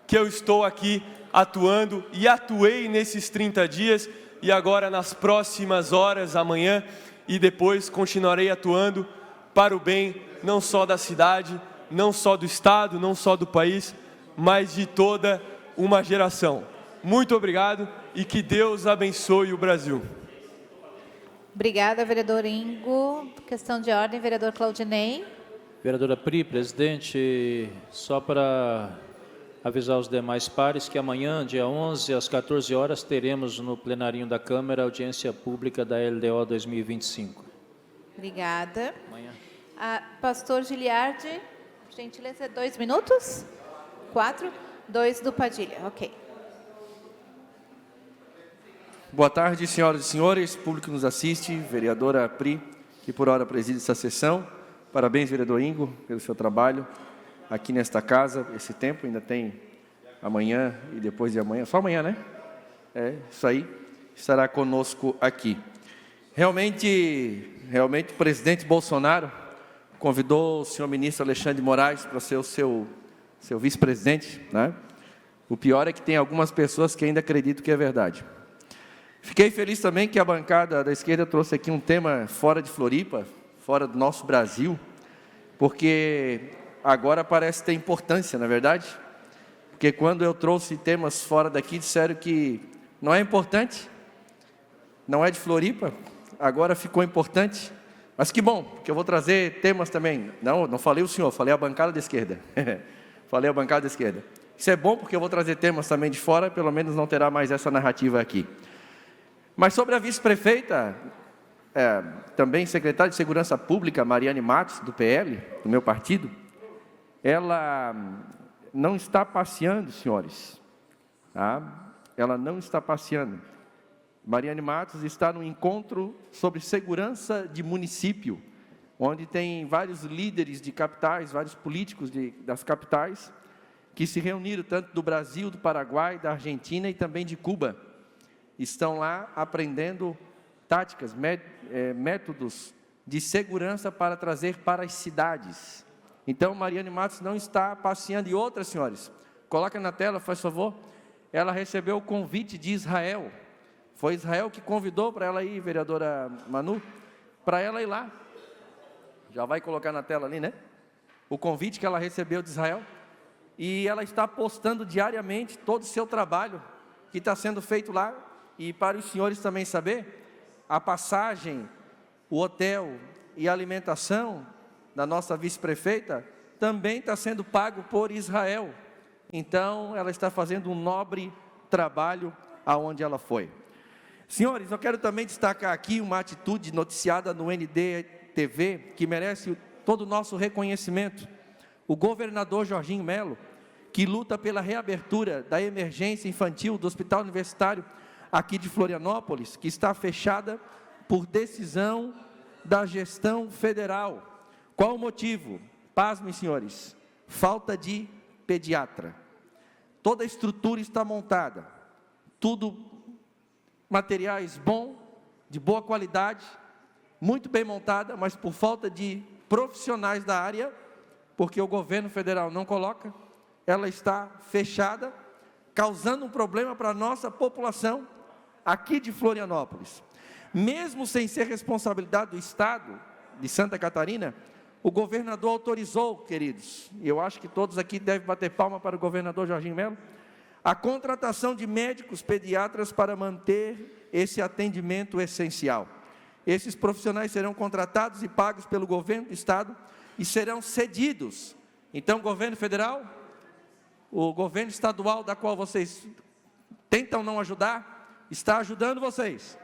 que eu estou aqui atuando e atuei nesses 30 dias e agora nas próximas horas, amanhã e depois continuarei atuando para o bem não só da cidade, não só do estado, não só do país, mas de toda uma geração. Muito obrigado e que Deus abençoe o Brasil. Obrigada, vereador Ingo. Questão de ordem, vereador Claudinei. Vereadora Pri, presidente, só para avisar os demais pares que amanhã, dia 11, às 14 horas, teremos no plenarinho da Câmara a audiência pública da LDO 2025. Obrigada. Amanhã. Pastor Giliardi, gentileza, 2 minutos? 4? 2 do Padilha, ok. Boa tarde, senhoras e senhores, público que nos assiste, vereadora Pri, que por hora preside essa sessão. Parabéns, vereador Ingo, pelo seu trabalho aqui nesta casa. Esse tempo ainda tem amanhã e depois de amanhã. Só amanhã, né? É, isso aí. Estará conosco aqui. Realmente, o presidente Bolsonaro convidou o senhor ministro Alexandre de Moraes para ser o seu vice-presidente, né? O pior é que tem algumas pessoas que ainda acreditam que é verdade. Fiquei feliz também que a bancada da esquerda trouxe aqui um tema fora de Floripa, fora do nosso Brasil, porque agora parece ter importância, na verdade, porque quando eu trouxe temas fora daqui, disseram que não é importante, não é de Floripa, agora ficou importante, mas que bom, porque eu vou trazer temas também, não falei o senhor, falei a bancada da esquerda, falei a bancada da esquerda. Isso é bom porque eu vou trazer temas também de fora, pelo menos não terá mais essa narrativa aqui. Mas sobre a vice-prefeita, também secretária de Segurança Pública, Mariane Matos, do PL, do meu partido, ela não está passeando, senhores. Tá? Ela não está passeando. Mariane Matos está no encontro sobre segurança de município, onde tem vários líderes de capitais, vários políticos das capitais, que se reuniram tanto do Brasil, do Paraguai, da Argentina e também de Cuba. Estão lá aprendendo táticas, métodos de segurança para trazer para as cidades. Então, Mariane Matos não está passeando. E outras, senhores, coloca na tela, faz favor. Ela recebeu o convite de Israel. Foi Israel que convidou para ela ir, vereadora Manu, para ela ir lá. Já vai colocar na tela ali, né? O convite que ela recebeu de Israel. E ela está postando diariamente todo o seu trabalho que está sendo feito lá. E para os senhores também saber, a passagem, o hotel e a alimentação da nossa vice-prefeita também está sendo pago por Israel. Então, ela está fazendo um nobre trabalho aonde ela foi. Senhores, eu quero também destacar aqui uma atitude noticiada no NDTV, que merece todo o nosso reconhecimento. O governador Jorginho Melo, que luta pela reabertura da emergência infantil do Hospital Universitário aqui de Florianópolis, que está fechada por decisão da gestão federal. Qual o motivo? Pasmem, senhores, falta de pediatra. Toda a estrutura está montada, tudo materiais bons, de boa qualidade, muito bem montada, mas por falta de profissionais da área, porque o governo federal não coloca, ela está fechada, causando um problema para a nossa população aqui de Florianópolis. Mesmo sem ser responsabilidade do Estado de Santa Catarina, O governador autorizou, queridos, e eu acho que todos aqui devem bater palma para o governador Jorginho Melo, a contratação de médicos pediatras para manter esse atendimento essencial. Esses profissionais serão contratados e pagos pelo governo do estado e serão cedidos. Então, governo federal, o governo estadual, da qual vocês tentam não ajudar, está ajudando vocês.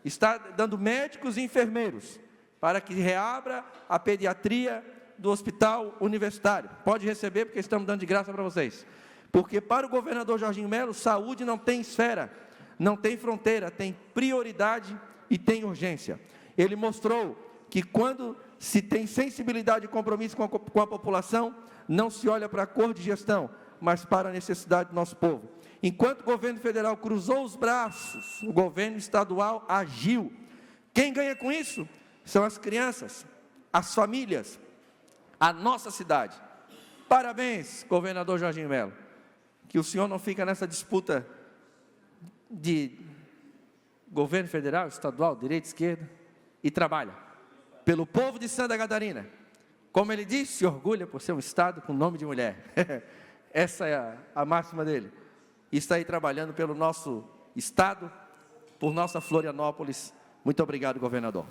Está dando médicos e enfermeiros para que reabra a pediatria do hospital universitário. Pode receber, porque estamos dando de graça para vocês. Porque para o governador Jorginho Melo, saúde não tem esfera, não tem fronteira, tem prioridade e tem urgência. Ele mostrou que quando se tem sensibilidade e compromisso com a população, não se olha para a cor de gestão, mas para a necessidade do nosso povo. Enquanto o governo federal cruzou os braços, o governo estadual agiu. Quem ganha com isso? São as crianças, as famílias, a nossa cidade. Parabéns, governador Jorginho Melo. Que o senhor não fica nessa disputa de governo federal, estadual, direita, esquerda, e trabalha pelo povo de Santa Catarina. Como ele disse, se orgulha por ser um estado com nome de mulher. Essa é a máxima dele. E está aí trabalhando pelo nosso estado, por nossa Florianópolis. Muito obrigado, governador.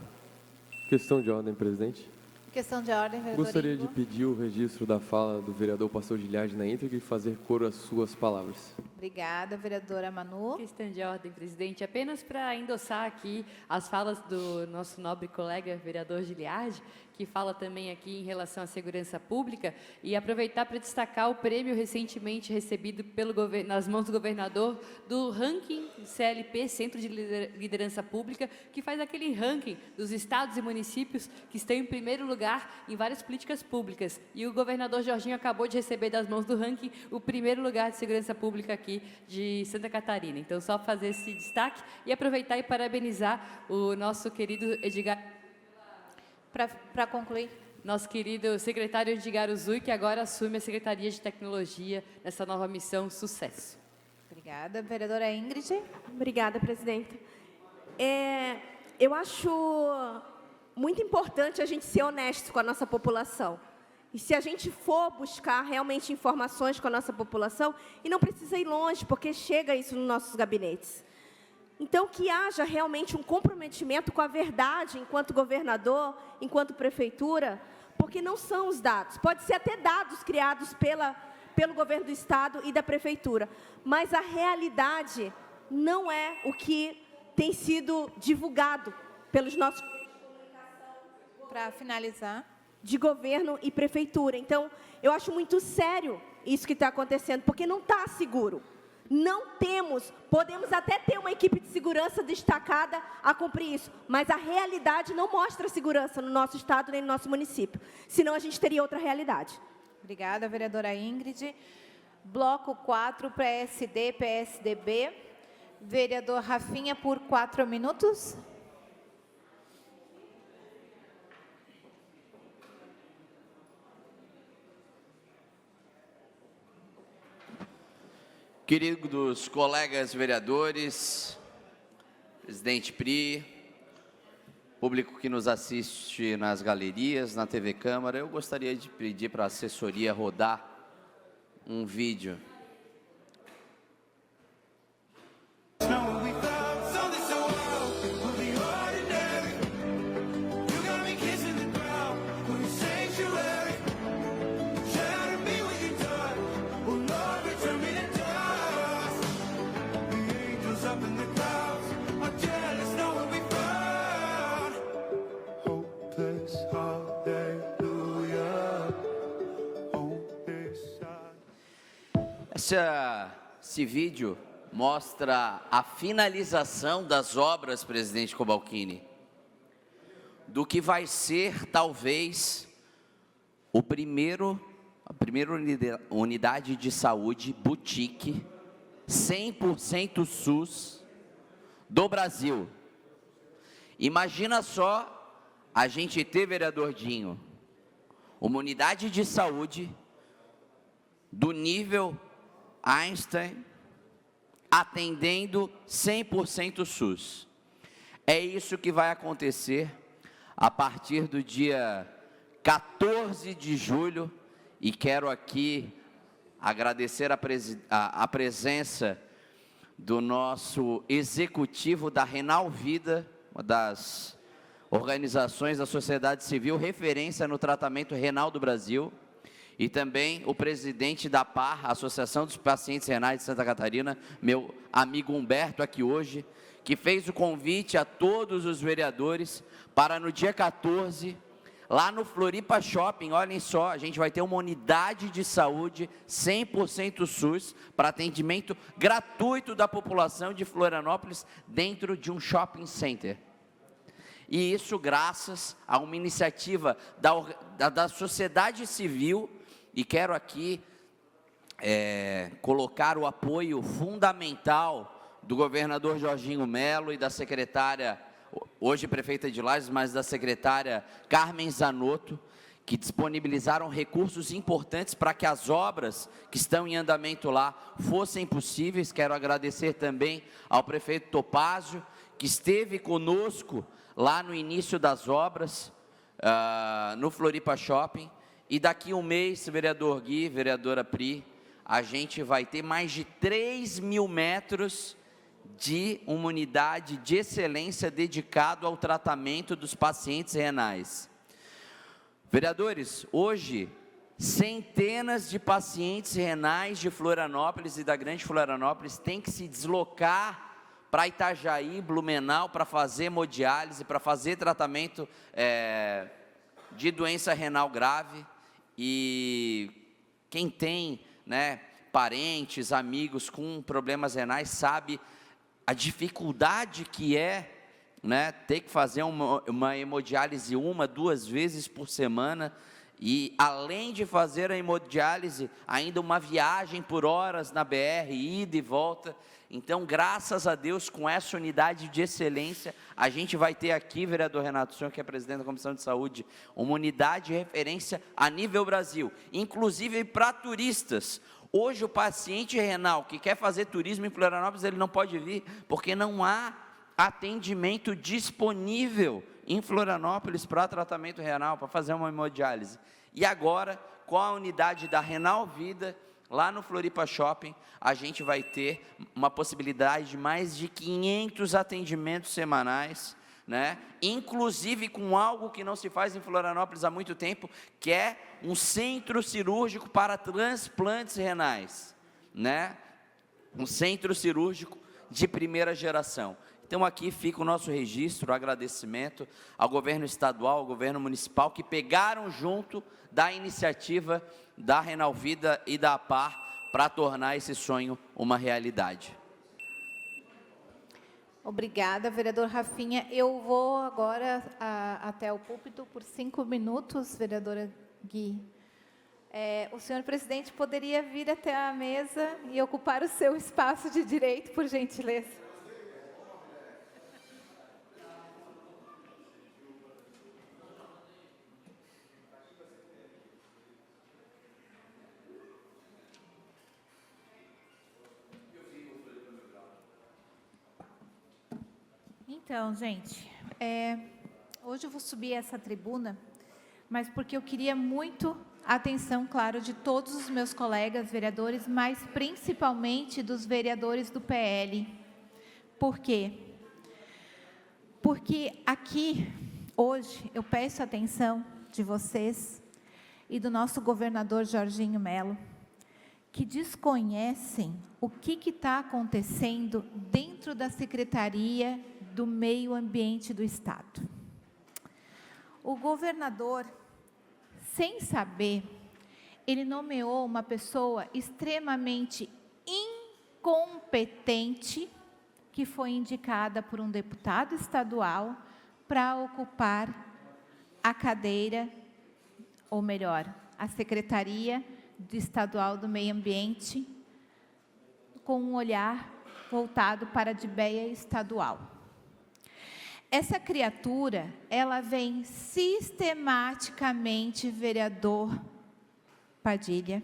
Questão de ordem, presidente. Questão de ordem, vereador Gostaria Igor. de pedir o registro da fala do vereador Pastor Giliardi na íntegra e fazer coro às suas palavras. Obrigada, vereadora Manu. Questão de ordem, presidente. Apenas para endossar aqui as falas do nosso nobre colega, vereador Giliardi, que fala também aqui em relação à segurança pública, e aproveitar para destacar o prêmio recentemente recebido nas mãos do governador do ranking CLP, Centro de Liderança Pública, que faz aquele ranking dos estados e municípios que estão em primeiro lugar em várias políticas públicas. E o governador Jorginho acabou de receber das mãos do ranking o primeiro lugar de segurança pública aqui de Santa Catarina. Então, só fazer esse destaque e aproveitar e parabenizar o nosso querido Edgar... Para concluir. Nosso querido secretário Edgar Uzui, que agora assume a Secretaria de Tecnologia nessa nova missão. Sucesso. Obrigada. Vereadora Ingrid. Obrigada, presidenta. Eu acho muito importante a gente ser honesto com a nossa população. E se a gente for buscar realmente informações com a nossa população, e não precisa ir longe, porque chega isso nos nossos gabinetes. Então, que haja realmente um comprometimento com a verdade, enquanto governador, enquanto prefeitura, porque não são os dados. Pode ser até dados criados pelo governo do estado e da prefeitura, mas a realidade não é o que tem sido divulgado pelos nossos... Para finalizar. De governo e prefeitura. Então, eu acho muito sério isso que está acontecendo, porque não está seguro. Não temos, podemos até ter uma equipe de segurança destacada a cumprir isso, mas a realidade não mostra segurança no nosso estado nem no nosso município. Senão a gente teria outra realidade. Obrigada, vereadora Ingrid. Bloco 4, PSD, PSDB. Vereador Rafinha, por 4 minutos. Queridos colegas vereadores, presidente Pri, público que nos assiste nas galerias, na TV Câmara, eu gostaria de pedir para a assessoria rodar um vídeo. Esse vídeo mostra a finalização das obras, presidente Cobalcini, do que vai ser, talvez, a primeira unidade de saúde boutique, 100% SUS, do Brasil. Imagina só a gente ter, vereador Dinho, uma unidade de saúde do nível Einstein, atendendo 100% SUS. É isso que vai acontecer a partir do dia 14 de julho, e quero aqui agradecer a presença do nosso executivo da Renal Vida, uma das organizações da sociedade civil referência no tratamento renal do Brasil, e também o presidente da APAR, Associação dos Pacientes Renais de Santa Catarina, meu amigo Humberto, aqui hoje, que fez o convite a todos os vereadores para no dia 14, lá no Floripa Shopping, olhem só, a gente vai ter uma unidade de saúde 100% SUS para atendimento gratuito da população de Florianópolis dentro de um shopping center. E isso graças a uma iniciativa da sociedade civil, e quero aqui colocar o apoio fundamental do governador Jorginho Melo e da secretária, hoje prefeita de Lages, mas da secretária Carmen Zanotto, que disponibilizaram recursos importantes para que as obras que estão em andamento lá fossem possíveis. Quero agradecer também ao prefeito Topázio, que esteve conosco lá no início das obras, no Floripa Shopping, e daqui um mês, vereador Gui, vereadora Pri, a gente vai ter mais de 3.000 metros de uma unidade de excelência dedicado ao tratamento dos pacientes renais. Vereadores, hoje, centenas de pacientes renais de Florianópolis e da Grande Florianópolis têm que se deslocar para Itajaí, Blumenau, para fazer hemodiálise, para fazer tratamento de doença renal grave. E quem tem, parentes, amigos com problemas renais, sabe a dificuldade que é, ter que fazer uma hemodiálise 1, 2 vezes por semana, e além de fazer a hemodiálise, ainda uma viagem por horas na BR, ida e volta. Então, graças a Deus, com essa unidade de excelência, a gente vai ter aqui, vereador Renato, o senhor que é presidente da Comissão de Saúde, uma unidade de referência a nível Brasil, inclusive para turistas. Hoje, o paciente renal que quer fazer turismo em Florianópolis, ele não pode vir, porque não há atendimento disponível em Florianópolis para tratamento renal, para fazer uma hemodiálise. E agora, com a unidade da Renal Vida, lá no Floripa Shopping, a gente vai ter uma possibilidade de mais de 500 atendimentos semanais, inclusive com algo que não se faz em Florianópolis há muito tempo, que é um centro cirúrgico para transplantes renais, um centro cirúrgico de primeira geração. Então, aqui fica o nosso registro, o agradecimento ao governo estadual, ao governo municipal, que pegaram junto da iniciativa da Renal Vida e da APAR para tornar esse sonho uma realidade. Obrigada, vereador Rafinha. Eu vou agora até o púlpito por 5 minutos, vereadora Gui. O senhor presidente poderia vir até a mesa e ocupar o seu espaço de direito, por gentileza. Então, gente, hoje eu vou subir essa tribuna, mas porque eu queria muito a atenção, claro, de todos os meus colegas vereadores, mas principalmente dos vereadores do PL. Por quê? Porque aqui, hoje, eu peço a atenção de vocês e do nosso governador Jorginho Melo, que desconhecem o que está acontecendo dentro da Secretaria do Meio Ambiente do Estado. O governador, sem saber, ele nomeou uma pessoa extremamente incompetente, que foi indicada por um deputado estadual para ocupar a cadeira, ou melhor, a Secretaria Estadual do Meio Ambiente, com um olhar voltado para a DBEA estadual. Essa criatura, ela vem sistematicamente, vereador Padilha,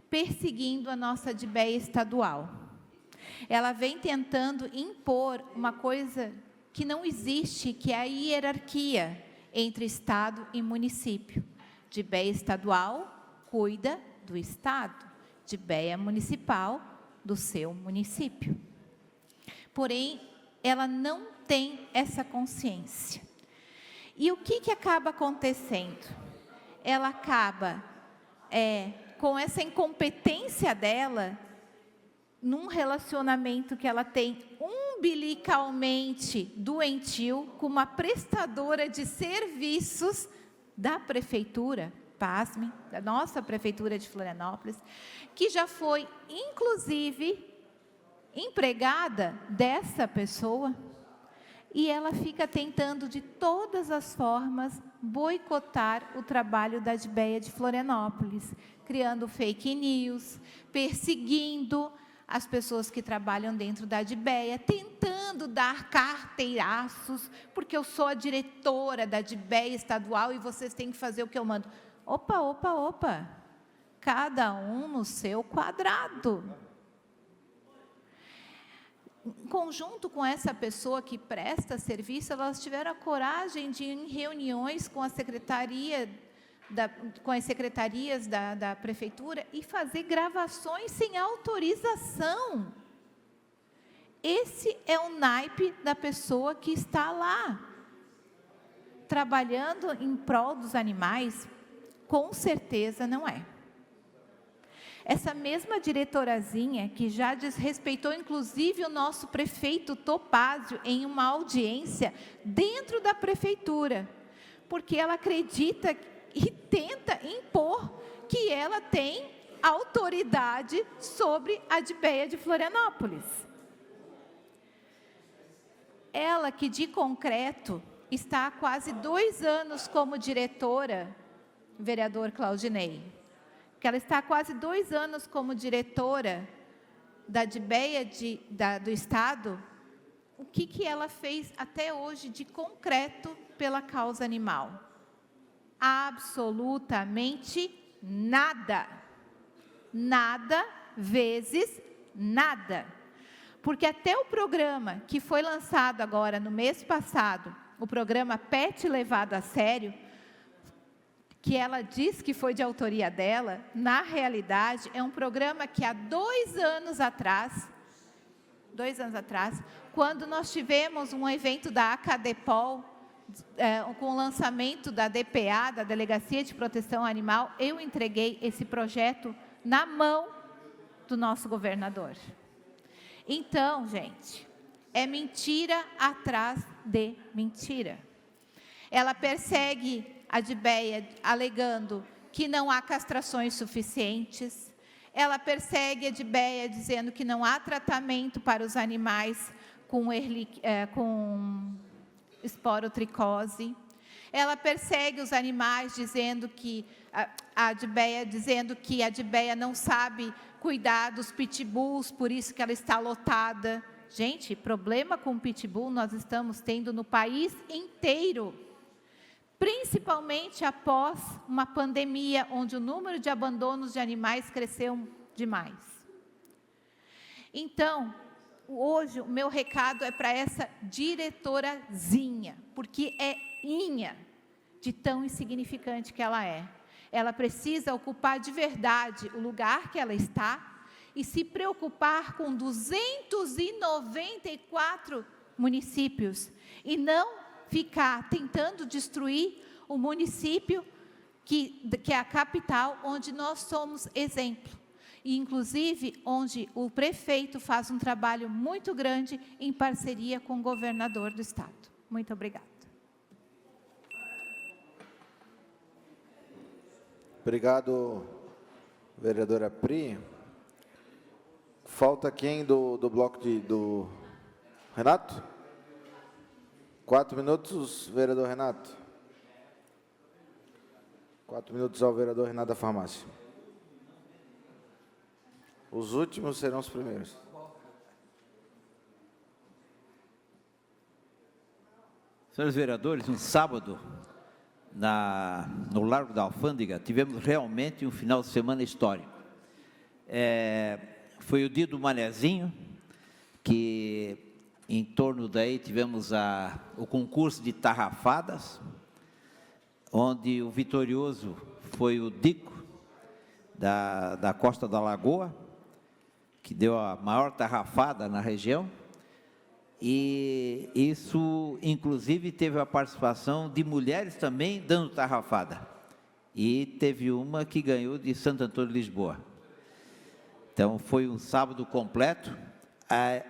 perseguindo a nossa DBEA estadual. Ela vem tentando impor uma coisa que não existe, que é a hierarquia entre Estado e município. DIBEA estadual cuida do Estado, DIBEA municipal do seu município. Porém, ela não tem essa consciência. E o que acaba acontecendo? Ela acaba, com essa incompetência dela, num relacionamento que ela tem umbilicalmente doentio com uma prestadora de serviços da prefeitura, pasmem, da nossa prefeitura de Florianópolis, que já foi, inclusive, empregada dessa pessoa, e ela fica tentando de todas as formas boicotar o trabalho da DIBEA de Florianópolis, criando fake news, perseguindo as pessoas que trabalham dentro da DIBEA, tentando dar carteiraços, porque eu sou a diretora da DIBEA estadual e vocês têm que fazer o que eu mando. Opa, opa, opa, cada um no seu quadrado. Em conjunto com essa pessoa que presta serviço, elas tiveram a coragem de ir em reuniões com a secretaria, com as secretarias da prefeitura e fazer gravações sem autorização. Esse é o naipe da pessoa que está lá, trabalhando em prol dos animais. Com certeza não é. Essa mesma diretorazinha, que já desrespeitou inclusive o nosso prefeito Topázio em uma audiência dentro da prefeitura, porque ela acredita e tenta impor que ela tem autoridade sobre a DIBEA de Florianópolis. Ela que, de concreto, está há quase 2 anos como diretora, vereador Claudinei, que ela está há quase 2 anos como diretora da DIBEA do Estado. O que ela fez até hoje de concreto pela causa animal? Absolutamente nada. Nada vezes nada. Porque até o programa que foi lançado agora no mês passado, o programa PET Levado a Sério, que ela diz que foi de autoria dela, na realidade é um programa que há 2 anos atrás, quando nós tivemos um evento da Acadepol, com o lançamento da DPA, da Delegacia de Proteção Animal, eu entreguei esse projeto na mão do nosso governador. Então, gente, é mentira atrás de mentira. Ela persegue a DIBEA alegando que não há castrações suficientes. Ela persegue a DIBEA dizendo que não há tratamento para os animais com esporotricose. Ela persegue os animais dizendo que a DIBEA não sabe cuidar dos pitbulls, por isso que ela está lotada. Gente, problema com pitbull nós estamos tendo no país inteiro, principalmente após uma pandemia, onde o número de abandonos de animais cresceu demais. Então, hoje, o meu recado é para essa diretorazinha, porque é de tão insignificante que ela é. Ela precisa ocupar de verdade o lugar que ela está e se preocupar com 294 municípios e não ficar tentando destruir o município que é a capital, onde nós somos exemplo. E, inclusive, onde o prefeito faz um trabalho muito grande em parceria com o governador do estado. Muito obrigada. Obrigado, vereadora Pri. Falta quem do bloco do Renato? 4 minutos, vereador Renato. 4 minutos ao vereador Renato da Farmácia. Os últimos serão os primeiros. Senhores vereadores, no sábado, no Largo da Alfândega, tivemos realmente um final de semana histórico. Foi o dia do Manezinho, que em torno daí tivemos o concurso de tarrafadas, onde o vitorioso foi o Dico, da Costa da Lagoa, que deu a maior tarrafada na região. E isso, inclusive, teve a participação de mulheres também dando tarrafada. E teve uma que ganhou de Santo Antônio de Lisboa. Então, foi um sábado completo.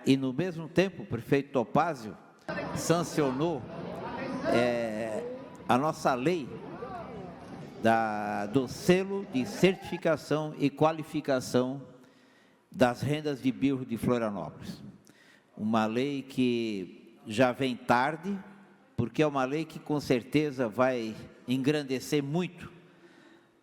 E, no mesmo tempo, o prefeito Topázio sancionou a nossa lei do selo de certificação e qualificação das rendas de birro de Florianópolis. Uma lei que já vem tarde, porque é uma lei que com certeza vai engrandecer muito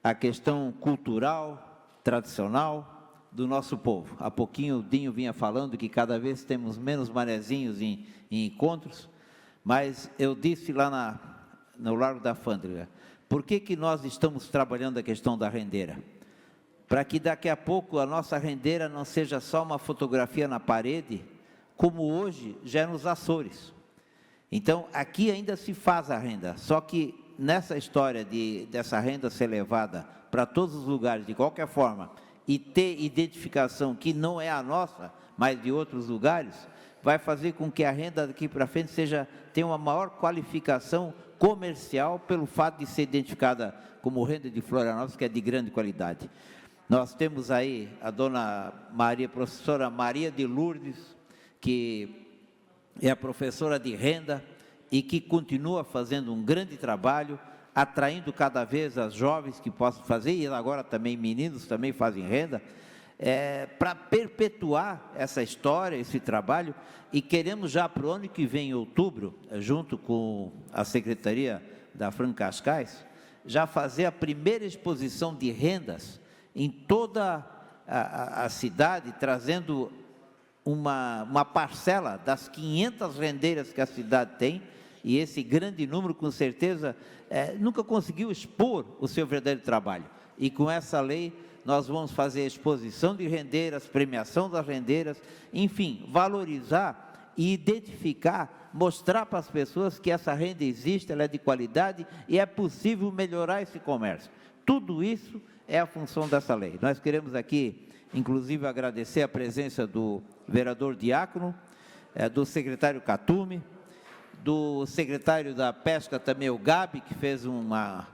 a questão cultural, tradicional do nosso povo. Há pouquinho o Dinho vinha falando que cada vez temos menos manezinhos em encontros, mas eu disse lá no Largo da Alfândega, por que nós estamos trabalhando a questão da rendeira? Para que daqui a pouco a nossa rendeira não seja só uma fotografia na parede, como hoje já é nos Açores. Então, aqui ainda se faz a renda, só que nessa história dessa renda ser levada para todos os lugares, de qualquer forma, e ter identificação que não é a nossa, mas de outros lugares, vai fazer com que a renda daqui para frente tenha uma maior qualificação comercial pelo fato de ser identificada como renda de Florianópolis, que é de grande qualidade. Nós temos aí a dona Maria, professora Maria de Lourdes, que é a professora de renda e que continua fazendo um grande trabalho, atraindo cada vez as jovens que possam fazer, e agora também meninos também fazem renda, para perpetuar essa história, esse trabalho, e queremos já para o ano que vem, em outubro, junto com a Secretaria da Fran Cascais, já fazer a primeira exposição de rendas em toda a cidade, trazendo uma parcela das 500 rendeiras que a cidade tem, e esse grande número, com certeza, nunca conseguiu expor o seu verdadeiro trabalho. E com essa lei, nós vamos fazer exposição de rendeiras, premiação das rendeiras, enfim, valorizar e identificar, mostrar para as pessoas que essa renda existe, ela é de qualidade e é possível melhorar esse comércio. Tudo isso é a função dessa lei. Nós queremos aqui, inclusive, agradecer a presença do vereador Diácono, do secretário Catume, do secretário da Pesca também, o Gabi, que fez uma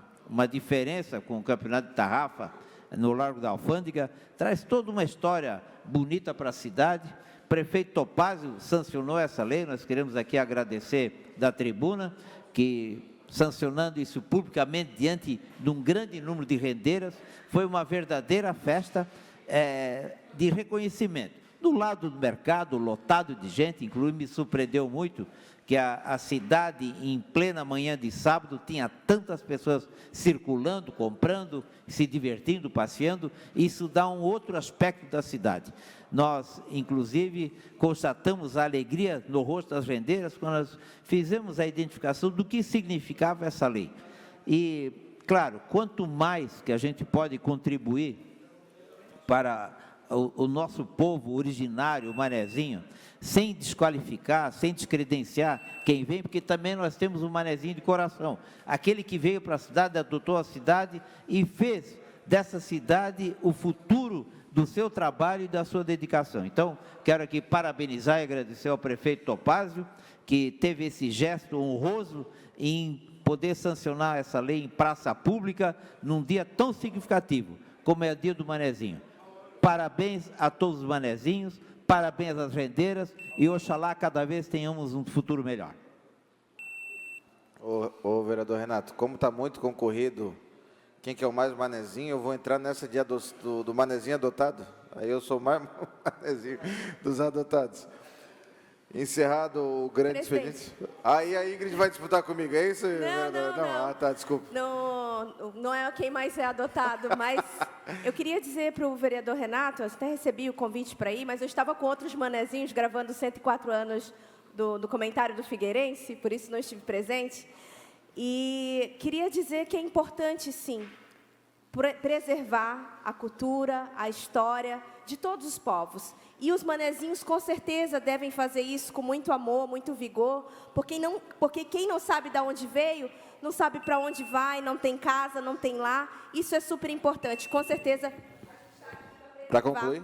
diferença com o campeonato de tarrafa no Largo da Alfândega, traz toda uma história bonita para a cidade. O prefeito Topázio sancionou essa lei, nós queremos aqui agradecer da tribuna, que sancionando isso publicamente diante de um grande número de rendeiras, foi uma verdadeira festa de reconhecimento. Do lado do mercado, lotado de gente, inclusive me surpreendeu muito que a cidade, em plena manhã de sábado, tinha tantas pessoas circulando, comprando, se divertindo, passeando. Isso dá um outro aspecto da cidade. Nós, inclusive, constatamos a alegria no rosto das rendeiras quando nós fizemos a identificação do que significava essa lei. E, claro, quanto mais que a gente pode contribuir para o nosso povo originário, o manezinho, sem desqualificar, sem descredenciar quem vem, porque também nós temos um manezinho de coração. Aquele que veio para a cidade, adotou a cidade e fez dessa cidade o futuro do seu trabalho e da sua dedicação. Então, quero aqui parabenizar e agradecer ao prefeito Topázio, que teve esse gesto honroso em poder sancionar essa lei em praça pública, num dia tão significativo, como é o dia do manezinho. Parabéns a todos os manezinhos, parabéns às rendeiras e oxalá cada vez tenhamos um futuro melhor. Ô vereador Renato, como está muito concorrido, quem que é o mais manezinho, eu vou entrar nessa dia do manezinho adotado, aí eu sou mais manezinho dos adotados. Encerrado o grande expediente. Aí a Ingrid vai disputar comigo, é isso? Não. Ah, tá, desculpa. Não é quem mais é adotado, mas eu queria dizer para o vereador Renato, eu até recebi o convite para ir, mas eu estava com outros manezinhos gravando 104 anos do comentário do Figueirense, por isso não estive presente. E queria dizer que é importante, sim, preservar a cultura, a história de todos os povos. E os manezinhos, com certeza, devem fazer isso com muito amor, muito vigor, porque quem não sabe de onde veio, não sabe para onde vai, não tem casa, não tem lar. Isso é super importante, com certeza. Para concluir.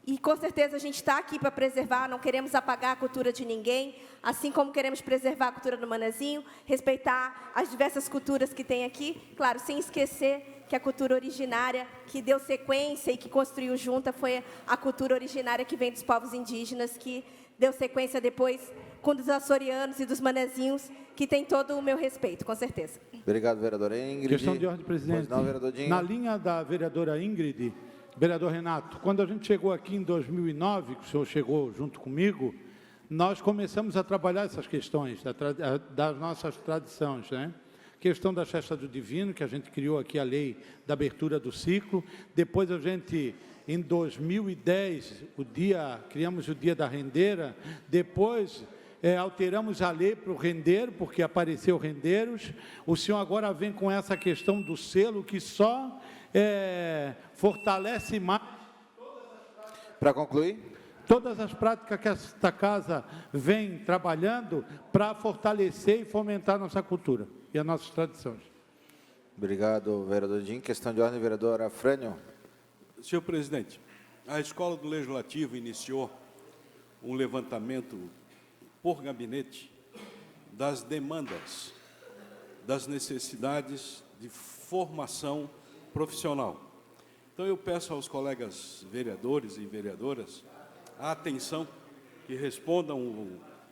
E com certeza a gente está aqui para preservar, não queremos apagar a cultura de ninguém, assim como queremos preservar a cultura do Manezinho, respeitar as diversas culturas que tem aqui, claro, sem esquecer que a cultura originária que deu sequência e que construiu junta foi a cultura originária que vem dos povos indígenas, que deu sequência depois com dos açorianos e dos manezinhos, que tem todo o meu respeito, com certeza. Obrigado, vereadora Ingrid. Questão de ordem, presidente. Pois não, vereador Dinho. Na linha da vereadora Ingrid, vereador Renato, quando a gente chegou aqui em 2009, que o senhor chegou junto comigo, nós começamos a trabalhar essas questões das nossas tradições, né? Questão da festa do divino, que a gente criou aqui a lei da abertura do ciclo. Depois a gente, em 2010, criamos o dia da rendeira. Depois alteramos a lei para o rendeiro, porque apareceu rendeiros. O senhor agora vem com essa questão do selo, que só fortalece mais. Para concluir. Todas as práticas que esta casa vem trabalhando para fortalecer e fomentar a nossa cultura e as nossas tradições. Obrigado, vereador Dinho. Questão de ordem, vereador Afrânio. Senhor presidente, a Escola do Legislativo iniciou um levantamento por gabinete das demandas, das necessidades de formação profissional. Então, eu peço aos colegas vereadores e vereadoras a atenção, que respondam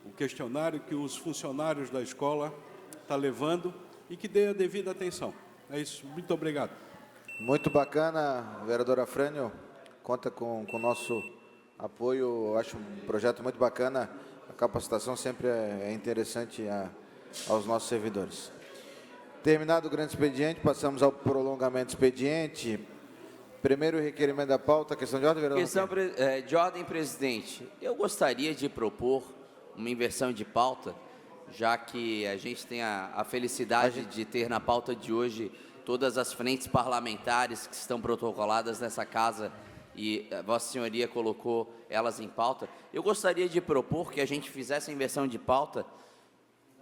o questionário que os funcionários da escola estão levando e que dê a devida atenção. É isso. Muito obrigado. Muito bacana, vereador Afrânio. Conta com o nosso apoio. Eu acho um projeto muito bacana. A capacitação sempre é interessante aos nossos servidores. Terminado o grande expediente, passamos ao prolongamento do expediente. Primeiro requerimento da pauta, questão de ordem, vereador. Questão de ordem, presidente. Eu gostaria de propor uma inversão de pauta, já que a gente tem a felicidade de ter na pauta de hoje todas as frentes parlamentares que estão protocoladas nessa casa e Vossa Senhoria colocou elas em pauta. Eu gostaria de propor que a gente fizesse a inversão de pauta,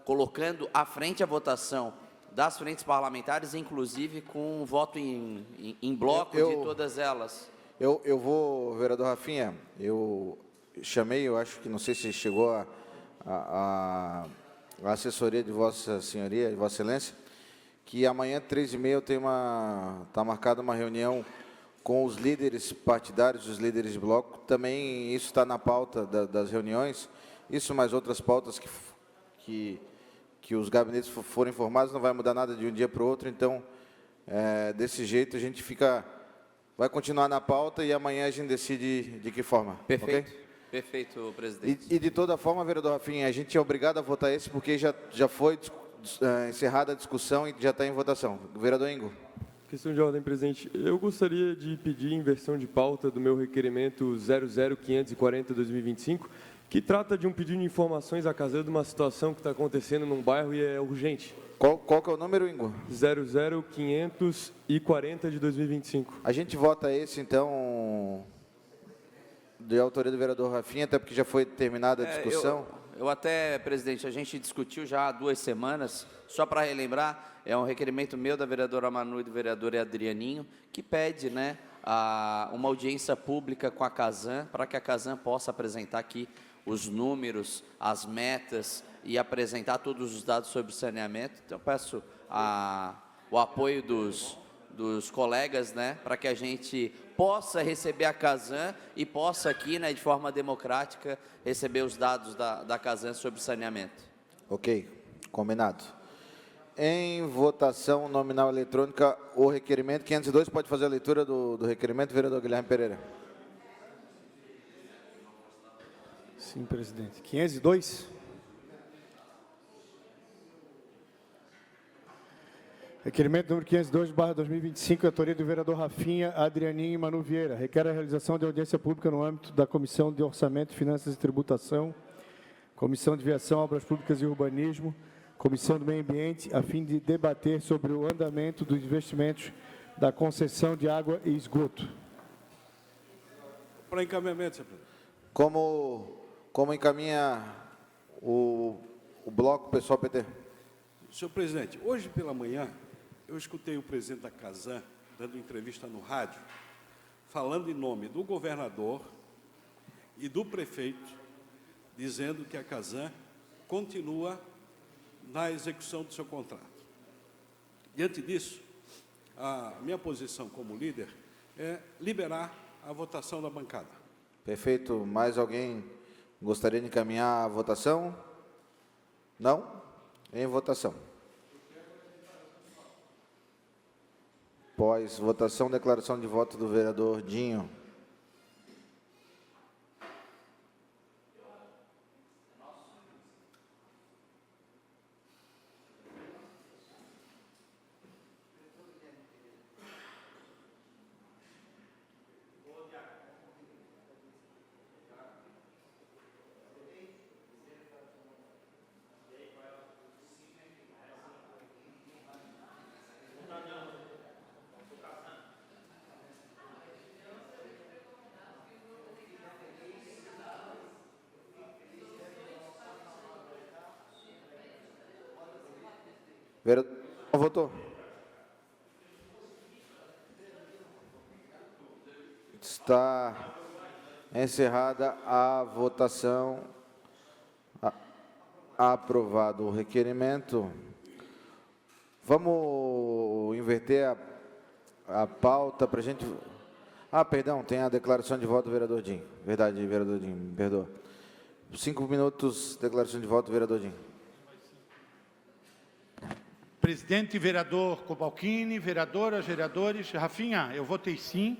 colocando à frente a votação das frentes parlamentares, inclusive com um voto em bloco de todas elas. Eu vou, vereador Rafinha, eu chamei, eu acho que não sei se chegou a assessoria de Vossa Senhoria, de Vossa Excelência, que amanhã, 3h30, está marcada uma reunião com os líderes partidários, os líderes de bloco. Também isso está na pauta das reuniões, isso mais outras pautas que os gabinetes forem informados, não vai mudar nada de um dia para o outro, então, desse jeito, a gente vai continuar na pauta e amanhã a gente decide de que forma. Perfeito, okay? Perfeito, presidente. E de toda forma, vereador Rafinha, a gente é obrigado a votar esse porque já foi encerrada a discussão e já está em votação. Vereador Ingo. Questão de ordem, presidente. Eu gostaria de pedir inversão de pauta do meu requerimento 00540-2025, que trata de um pedido de informações à casa de uma situação que está acontecendo num bairro e é urgente. Qual que é o número, Ingo? 00540-2025. A gente vota esse, então, de autoria do vereador Rafinha, até porque já foi terminada a discussão. Eu até, presidente, a gente discutiu já há 2 semanas, só para relembrar, é um requerimento meu, da vereadora Manu e do vereador Adrianinho, que pede, né, uma audiência pública com a Casan, para que a Casan possa apresentar aqui os números, as metas e apresentar todos os dados sobre o saneamento. Então, peço o apoio dos colegas, né, para que a gente possa receber a Casan e possa aqui, né, de forma democrática, receber os dados da Casan sobre o saneamento. Ok, combinado. Em votação nominal eletrônica, o requerimento 502, pode fazer a leitura do requerimento, vereador Guilherme Pereira. Sim, presidente. 502. Requerimento número 502/2025, autoria do vereador Rafinha, Adrianinho e Manu Vieira. Requer a realização de audiência pública no âmbito da Comissão de Orçamento, Finanças e Tributação, Comissão de Viação, Obras Públicas e Urbanismo, Comissão do Meio Ambiente, a fim de debater sobre o andamento dos investimentos da concessão de água e esgoto. Para encaminhamento, senhor presidente. Como encaminha o bloco, pessoal PT? Senhor presidente, hoje pela manhã, eu escutei o presidente da Casan dando entrevista no rádio, falando em nome do governador e do prefeito, dizendo que a Casan continua na execução do seu contrato. Diante disso, a minha posição como líder é liberar a votação da bancada. Perfeito. Mais alguém gostaria de encaminhar a votação? Não? Em votação. Pós votação, declaração de voto do vereador Dinho. Vereador, votou? Está encerrada a votação. Aprovado o requerimento. Vamos inverter a pauta para a gente... perdão, tem a declaração de voto do vereador Dinho. Verdade, vereador Dinho, me perdoa. 5 minutos, declaração de voto do vereador Dinho. Presidente, vereador Cobalcini, vereadoras, vereadores, Rafinha, eu votei sim,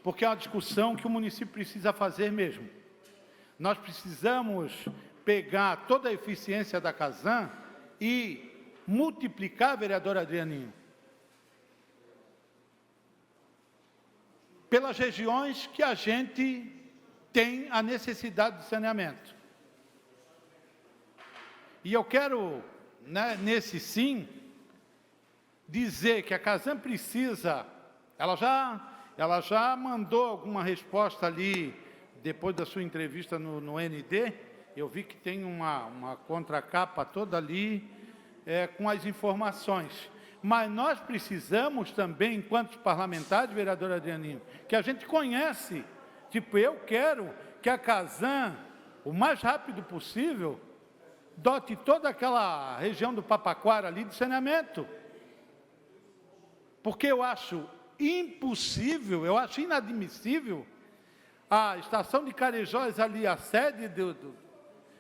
porque é uma discussão que o município precisa fazer mesmo. Nós precisamos pegar toda a eficiência da Casan e multiplicar, vereador Adrianinho, pelas regiões que a gente tem a necessidade de saneamento. E eu quero, nesse sim, dizer que a Casan precisa, ela já mandou alguma resposta ali, depois da sua entrevista no ND, eu vi que tem uma contracapa toda ali, com as informações. Mas nós precisamos também, enquanto parlamentares, vereador Adrianinho, que a gente conhece, tipo, eu quero que a Casan, o mais rápido possível, dote toda aquela região do Papaquara ali de saneamento. Porque eu acho impossível, eu acho inadmissível a estação de Carejóis ali, a sede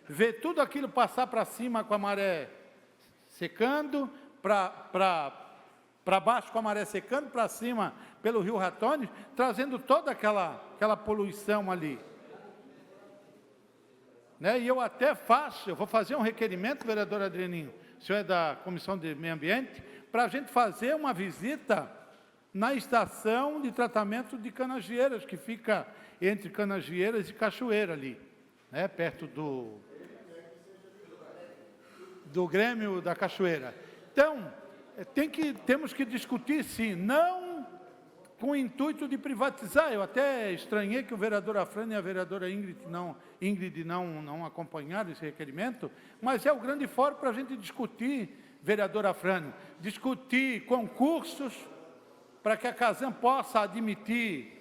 ver tudo aquilo passar para cima com a maré secando, para baixo com a maré secando, para cima pelo Rio Ratones, trazendo toda aquela poluição ali. E eu até eu vou fazer um requerimento, vereador Adrianinho, o senhor é da Comissão de Meio Ambiente, para a gente fazer uma visita na estação de tratamento de Canasvieiras, que fica entre Canasvieiras e Cachoeira ali, perto do Grêmio da Cachoeira. Então, temos que discutir, sim, não com o intuito de privatizar. Eu até estranhei que o vereador Afrânio e a vereadora Ingrid não acompanharam esse requerimento, mas é o grande fórum para a gente discutir, vereador Afrânio, discutir concursos para que a Casan possa admitir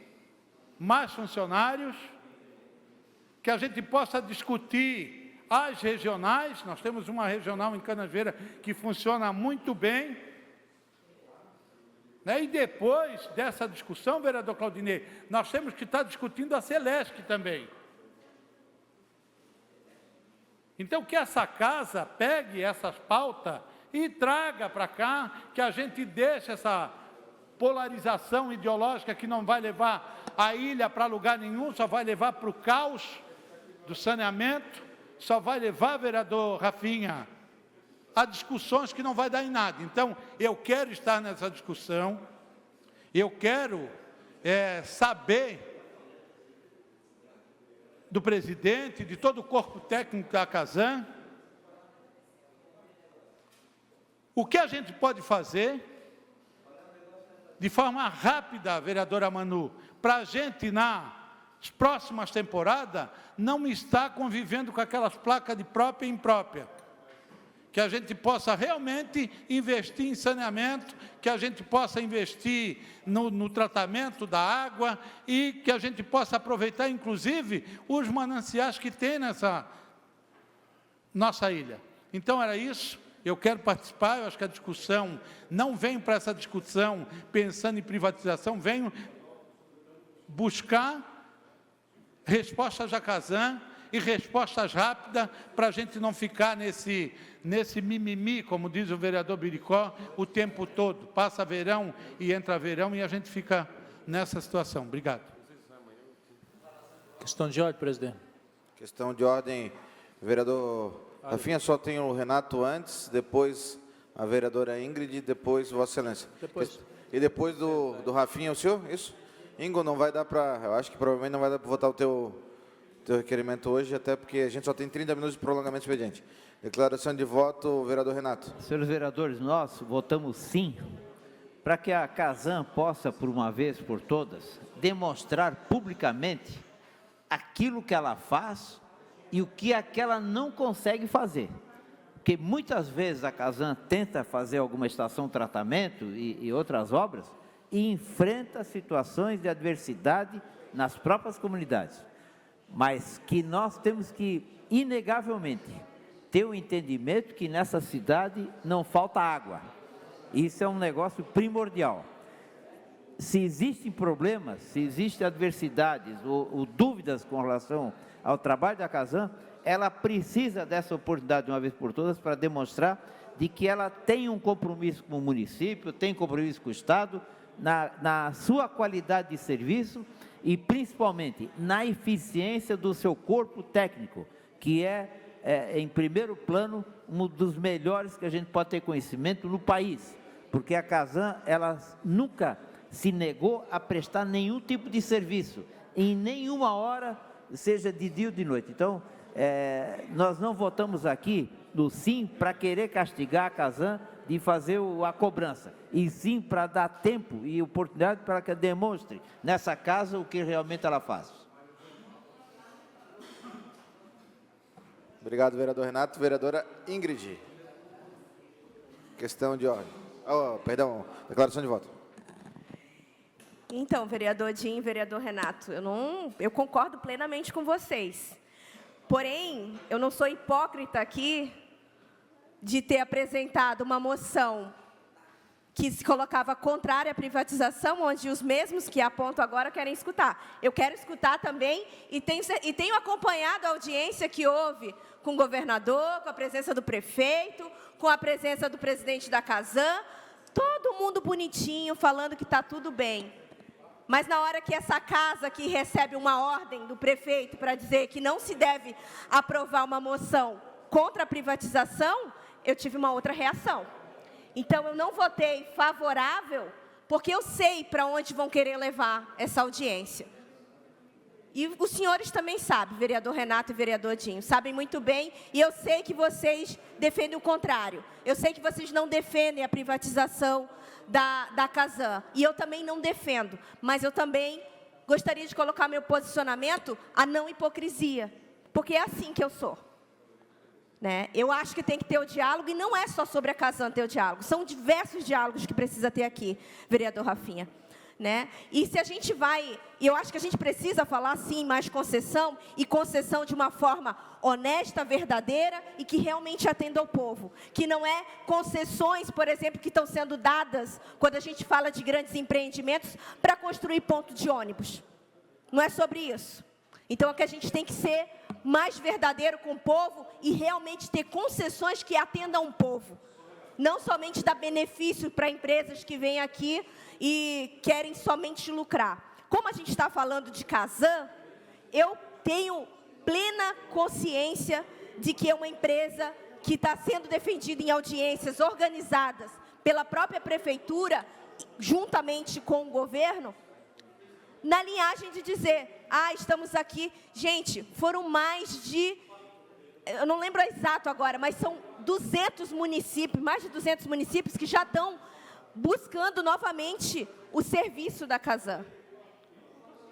mais funcionários, que a gente possa discutir as regionais. Nós temos uma regional em Canasveira que funciona muito bem. E depois dessa discussão, vereador Claudinei, nós temos que estar discutindo a Celesc também. Então, que essa casa pegue essas pautas e traga para cá, que a gente deixe essa polarização ideológica que não vai levar a ilha para lugar nenhum, só vai levar para o caos do saneamento, só vai levar, vereador Rafinha, a discussões que não vai dar em nada. Então, eu quero estar nessa discussão, eu quero saber do presidente, de todo o corpo técnico da Casan, o que a gente pode fazer de forma rápida, vereadora Manu, para a gente, nas próximas temporadas, não estar convivendo com aquelas placas de própria e imprópria, que a gente possa realmente investir em saneamento, que a gente possa investir no tratamento da água e que a gente possa aproveitar, inclusive, os mananciais que tem nessa nossa ilha. Então, era isso. Eu quero participar, eu acho que a discussão, não venho para essa discussão pensando em privatização, venho buscar respostas a Casan e respostas rápidas para a gente não ficar nesse mimimi, como diz o vereador Biricó, o tempo todo. Passa verão e entra verão e a gente fica nessa situação. Obrigado. Questão de ordem, presidente. Questão de ordem, vereador Rafinha, só tem o Renato antes, depois a vereadora Ingrid, depois Vossa Excelência. E depois do Rafinha, o senhor? Isso? Ingo, não vai dar para... Eu acho que provavelmente não vai dar para votar o teu requerimento hoje, até porque a gente só tem 30 minutos de prolongamento expediente. Declaração de voto, vereador Renato. Senhores vereadores, nós votamos sim para que a Casan possa, por uma vez por todas, demonstrar publicamente aquilo que ela faz e o que aquela não consegue fazer. Porque muitas vezes a Casan tenta fazer alguma estação de tratamento e outras obras e enfrenta situações de adversidade nas próprias comunidades. Mas que nós temos que, inegavelmente, ter o entendimento que nessa cidade não falta água. Isso é um negócio primordial. Se existem problemas, se existem adversidades ou dúvidas com relação ao trabalho da Casan, ela precisa dessa oportunidade de uma vez por todas para demonstrar de que ela tem um compromisso com o município, tem compromisso com o Estado, na sua qualidade de serviço e principalmente na eficiência do seu corpo técnico, que em primeiro plano, um dos melhores que a gente pode ter conhecimento no país, porque a Casan, ela nunca se negou a prestar nenhum tipo de serviço, em nenhuma hora, seja de dia ou de noite. Então, nós não votamos aqui no sim para querer castigar a Casan de fazer a cobrança, e sim para dar tempo e oportunidade para que ela demonstre, nessa casa, o que realmente ela faz. Obrigado, vereador Renato. Vereadora Ingrid. Questão de ordem. Perdão, declaração de voto. Então, vereador Dinho, vereador Renato, eu concordo plenamente com vocês. Porém, eu não sou hipócrita aqui de ter apresentado uma moção que se colocava contrária à privatização, onde os mesmos que apontam agora querem escutar. Eu quero escutar também e tenho acompanhado a audiência que houve com o governador, com a presença do prefeito, com a presença do presidente da Casan, todo mundo bonitinho, falando que está tudo bem. Mas na hora que essa casa aqui recebe uma ordem do prefeito para dizer que não se deve aprovar uma moção contra a privatização, eu tive uma outra reação. Então, eu não votei favorável, porque eu sei para onde vão querer levar essa audiência. E os senhores também sabem, vereador Renato e vereador Dinho, sabem muito bem, e eu sei que vocês defendem o contrário. Eu sei que vocês não defendem a privatização da Casan, e eu também não defendo, mas eu também gostaria de colocar meu posicionamento a não hipocrisia, porque é assim que eu sou. Eu acho que tem que ter o diálogo, e não é só sobre a Casan ter o diálogo, são diversos diálogos que precisa ter aqui, vereador Rafinha. E se a gente vai, eu acho que a gente precisa falar sim mais concessão, e concessão de uma forma honesta, verdadeira e que realmente atenda ao povo, que não é concessões, por exemplo, que estão sendo dadas quando a gente fala de grandes empreendimentos para construir ponto de ônibus. Não é sobre isso. Então, é que a gente tem que ser mais verdadeiro com o povo e realmente ter concessões que atendam ao povo. Não somente dar benefício para empresas que vêm aqui e querem somente lucrar. Como a gente está falando de Casan, eu tenho plena consciência de que é uma empresa que está sendo defendida em audiências organizadas pela própria prefeitura, juntamente com o governo, na linhagem de dizer, estamos aqui. Gente, foram mais de, eu não lembro exato agora, mas são 200 municípios, mais de 200 municípios que já estão buscando novamente o serviço da Casan.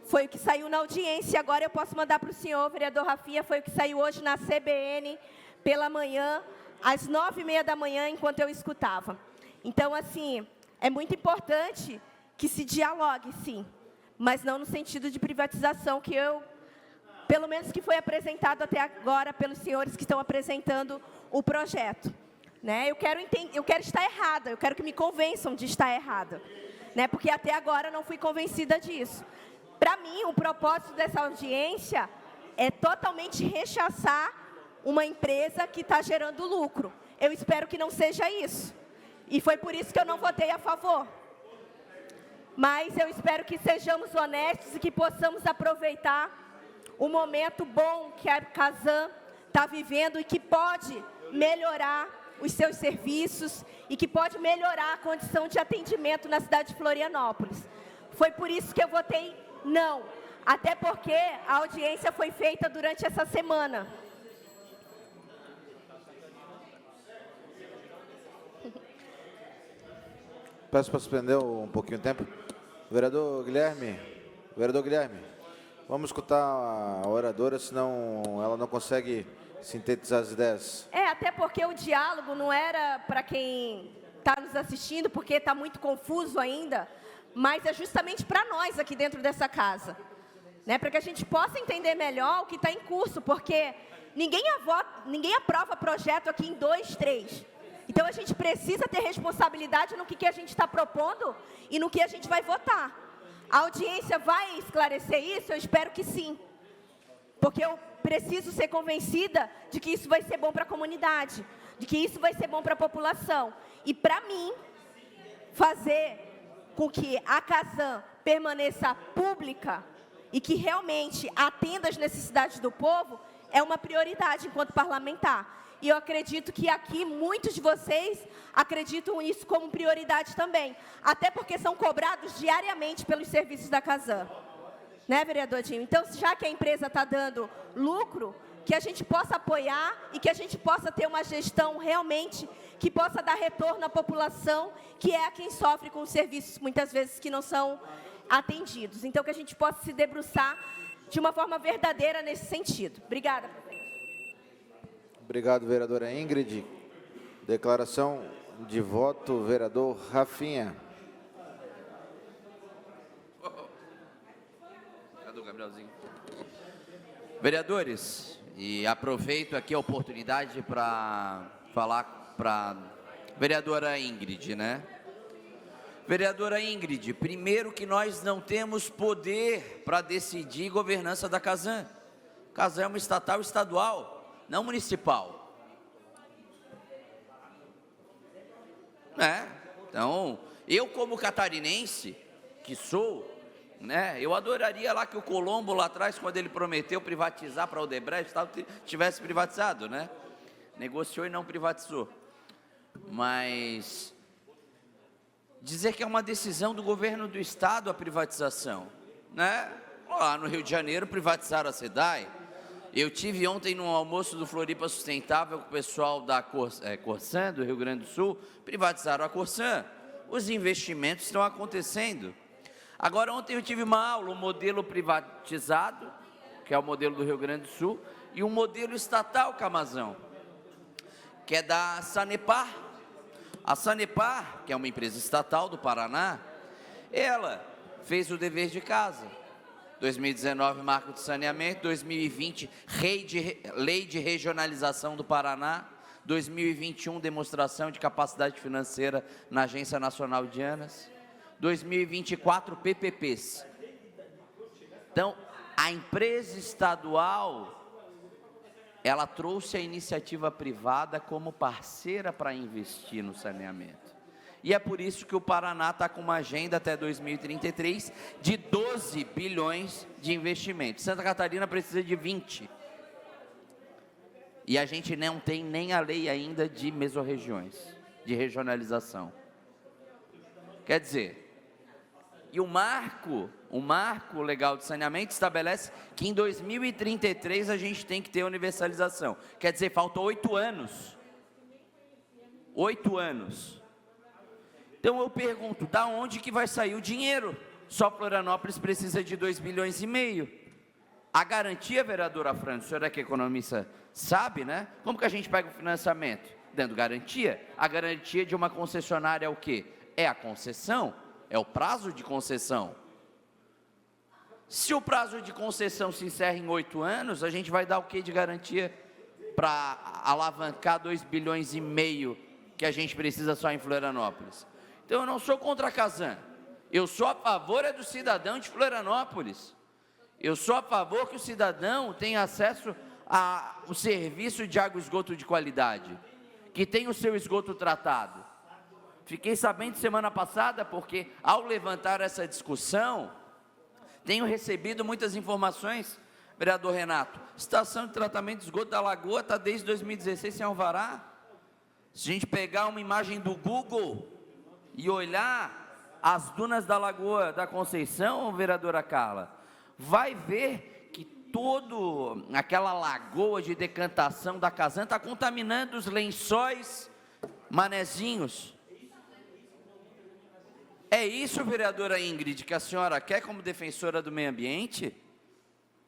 Foi o que saiu na audiência, agora eu posso mandar para o senhor, vereador Rafinha, foi o que saiu hoje na CBN, pela manhã, às 9h30 da manhã, enquanto eu escutava. Então, assim, é muito importante que se dialogue, sim, mas não no sentido de privatização que pelo menos que foi apresentado até agora pelos senhores que estão apresentando o projeto. Né? Eu quero estar errada, eu quero que me convençam de estar errada, né? Porque até agora não fui convencida disso. Para mim, o propósito dessa audiência é totalmente rechaçar uma empresa que está gerando lucro. Eu espero que não seja isso. E foi por isso que eu não votei a favor. Mas eu espero que sejamos honestos e que possamos aproveitar o momento bom que a Casan está vivendo e que pode melhorar os seus serviços e que pode melhorar a condição de atendimento na cidade de Florianópolis. Foi por isso que eu votei não, até porque a audiência foi feita durante essa semana. Peço para suspender um pouquinho o tempo. Vereador Guilherme, vamos escutar a oradora, senão ela não consegue sintetizar as ideias. Até porque o diálogo não era para quem está nos assistindo, porque está muito confuso ainda, mas é justamente para nós aqui dentro dessa casa, né? Para que a gente possa entender melhor o que está em curso, porque ninguém aprova projeto aqui em 2, 3. Então, a gente precisa ter responsabilidade no que a gente está propondo e no que a gente vai votar. A audiência vai esclarecer isso? Eu espero que sim. Porque eu preciso ser convencida de que isso vai ser bom para a comunidade, de que isso vai ser bom para a população. E, para mim, fazer com que a Casan permaneça pública e que realmente atenda às necessidades do povo é uma prioridade enquanto parlamentar. E eu acredito que aqui muitos de vocês acreditam isso como prioridade também. Até porque são cobrados diariamente pelos serviços da Casan. Né, vereador Dinho? Então, já que a empresa está dando lucro, que a gente possa apoiar e que a gente possa ter uma gestão realmente que possa dar retorno à população, que é a quem sofre com os serviços, muitas vezes, que não são atendidos. Então, que a gente possa se debruçar de uma forma verdadeira nesse sentido. Obrigada, presidente. Obrigado, vereadora Ingrid. Declaração de voto, vereador Rafinha. Cadê o Gabrielzinho? Vereadores, e aproveito aqui a oportunidade para falar para a vereadora Ingrid, né? Vereadora Ingrid, primeiro que nós não temos poder para decidir governança da Casan. Casan é uma estatal estadual, não municipal. Então, eu como catarinense, que sou, né, eu adoraria lá que o Colombo lá atrás, quando ele prometeu privatizar para o Odebrecht, tivesse privatizado, né? Negociou e não privatizou. Mas dizer que é uma decisão do governo do estado a privatização, né? Lá no Rio de Janeiro privatizaram a SEDAI. Eu tive ontem no almoço do Floripa Sustentável com o pessoal da Corsan, do Rio Grande do Sul, privatizaram a Corsan. Os investimentos estão acontecendo. Agora, ontem eu tive uma aula, um modelo privatizado, que é o modelo do Rio Grande do Sul, e um modelo estatal, Camazão, que é da Sanepar. A Sanepar, que é uma empresa estatal do Paraná, ela fez o dever de casa. 2019, marco de saneamento, 2020, lei de regionalização do Paraná, 2021, demonstração de capacidade financeira na Agência Nacional de ANAS, 2024, PPPs. Então, a empresa estadual, ela trouxe a iniciativa privada como parceira para investir no saneamento. E é por isso que o Paraná está com uma agenda até 2033 de 12 bilhões de investimentos. Santa Catarina precisa de 20. E a gente não tem nem a lei ainda de mesorregiões, de regionalização. Quer dizer, e o marco legal de saneamento estabelece que em 2033 a gente tem que ter universalização. Quer dizer, faltam 8 anos. 8 anos. Então eu pergunto, da onde que vai sair o dinheiro? Só Florianópolis precisa de 2,5 bilhões. A garantia, vereadora Fran, o senhor é que é economista sabe, né? Como que a gente pega o financiamento? dando garantia. A garantia de uma concessionária é o quê? É a concessão, é o prazo de concessão. Se o prazo de concessão se encerra em 8 anos, a gente vai dar o que de garantia para alavancar 2,5 bilhões que a gente precisa só em Florianópolis? Então, eu não sou contra a Casan. Eu sou a favor do cidadão de Florianópolis. Eu sou a favor que o cidadão tenha acesso a um serviço de água e esgoto de qualidade, que tenha o seu esgoto tratado. Fiquei sabendo semana passada, porque ao levantar essa discussão, tenho recebido muitas informações, vereador Renato. Estação de tratamento de esgoto da Lagoa está desde 2016 sem alvará. Se a gente pegar uma imagem do Google e olhar as dunas da Lagoa da Conceição, vereadora Carla, vai ver que toda aquela lagoa de decantação da Casan está contaminando os lençóis manezinhos. É isso, vereadora Ingrid, que a senhora quer como defensora do meio ambiente?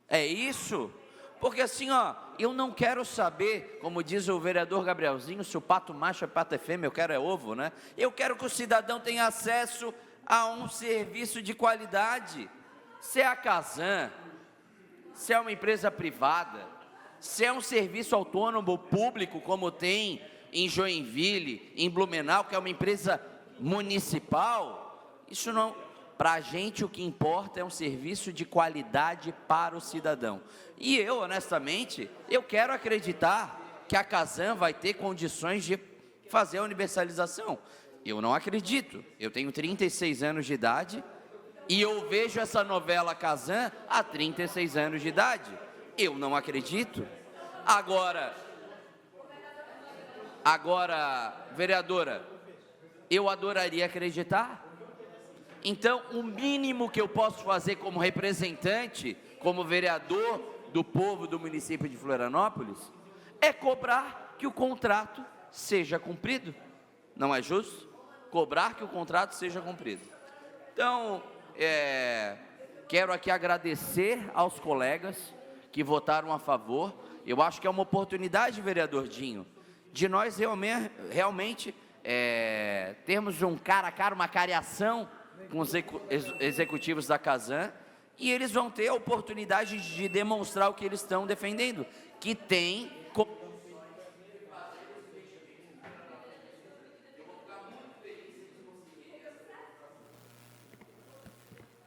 É isso? Porque assim, ó, eu não quero saber, como diz o vereador Gabrielzinho, se o pato macho é pato é fêmea, eu quero é ovo, né? Eu quero que o cidadão tenha acesso a um serviço de qualidade. Se é a Casan, se é uma empresa privada, se é um serviço autônomo público, como tem em Joinville, em Blumenau, que é uma empresa municipal, isso não, para a gente o que importa é um serviço de qualidade para o cidadão. E eu, honestamente, eu quero acreditar que a Casan vai ter condições de fazer a universalização. Eu não acredito. Eu tenho 36 anos de idade e eu vejo essa novela Casan há 36 anos de idade. Eu não acredito. Agora, vereadora, eu adoraria acreditar. Então, o mínimo que eu posso fazer como representante, como vereador do povo do município de Florianópolis, é cobrar que o contrato seja cumprido. Não é justo? Cobrar que o contrato seja cumprido. Então, quero aqui agradecer aos colegas que votaram a favor. Eu acho que é uma oportunidade, vereador Dinho, de nós realmente termos um cara a cara, uma cariação com os executivos da Casan, e eles vão ter a oportunidade de demonstrar o que eles estão defendendo, que tem...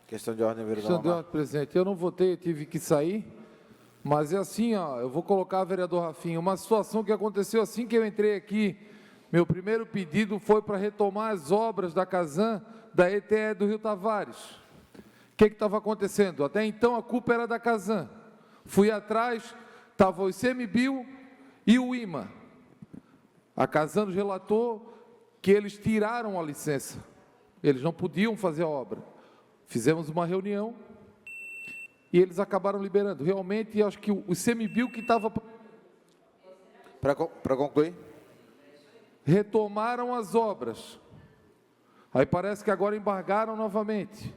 Questão de ordem, vereador. Questão de ordem, presidente. Eu não votei, eu tive que sair, mas é assim, ó, eu vou colocar, vereador Rafinha, uma situação que aconteceu assim que eu entrei aqui. Meu primeiro pedido foi para retomar as obras da Casan, da ETE do Rio Tavares. O que estava acontecendo? Até então a culpa era da Casan. Fui atrás, estava o ICMBio e o IMA. A Casan nos relatou que eles tiraram a licença. Eles não podiam fazer a obra. Fizemos uma reunião e eles acabaram liberando. Realmente, acho que o ICMBio que estava... Para concluir? Retomaram as obras. Aí parece que agora embargaram novamente.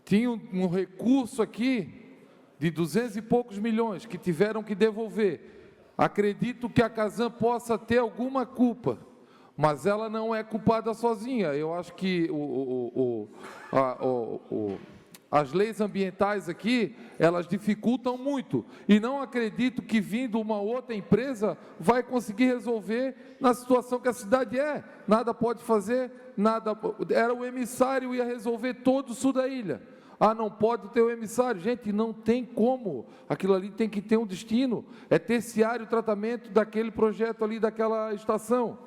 Tinha um recurso aqui de 200 e poucos milhões que tiveram que devolver. Acredito que a Casan possa ter alguma culpa, mas ela não é culpada sozinha. Eu acho que as leis ambientais aqui, elas dificultam muito. E não acredito que vindo uma outra empresa vai conseguir resolver na situação que a cidade é. Nada pode fazer, nada. Era o emissário, ia resolver todo o sul da ilha. Ah, não pode ter o emissário. Gente, não tem como. Aquilo ali tem que ter um destino. É terciário o tratamento daquele projeto ali, daquela estação.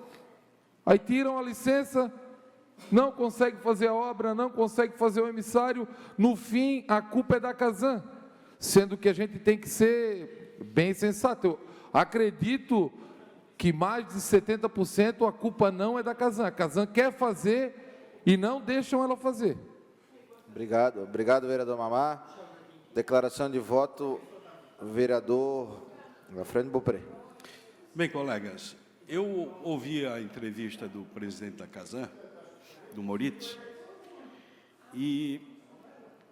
Aí tiram a licença, não consegue fazer a obra, não consegue fazer o emissário, no fim a culpa é da Casan, sendo que a gente tem que ser bem sensato. Eu acredito que mais de 70% a culpa não é da Casan. A Casan quer fazer e não deixam ela fazer. Obrigado, vereador Mamá. Declaração de voto, vereador Lafrânio Beaupré. Bem, colegas, eu ouvi a entrevista do presidente da Casan, do Moritz, e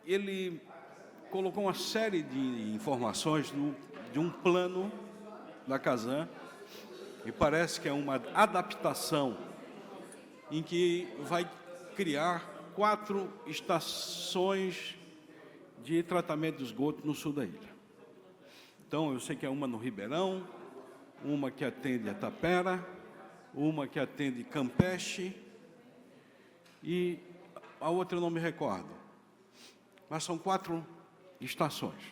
ele colocou uma série de informações de um plano da Casan Me parece que é uma adaptação em que vai criar 4 estações de tratamento de esgoto no sul da ilha. Então, eu sei que é uma no Ribeirão, uma que atende a Tapera, uma que atende Campeche e a outra eu não me recordo. Mas são 4 estações.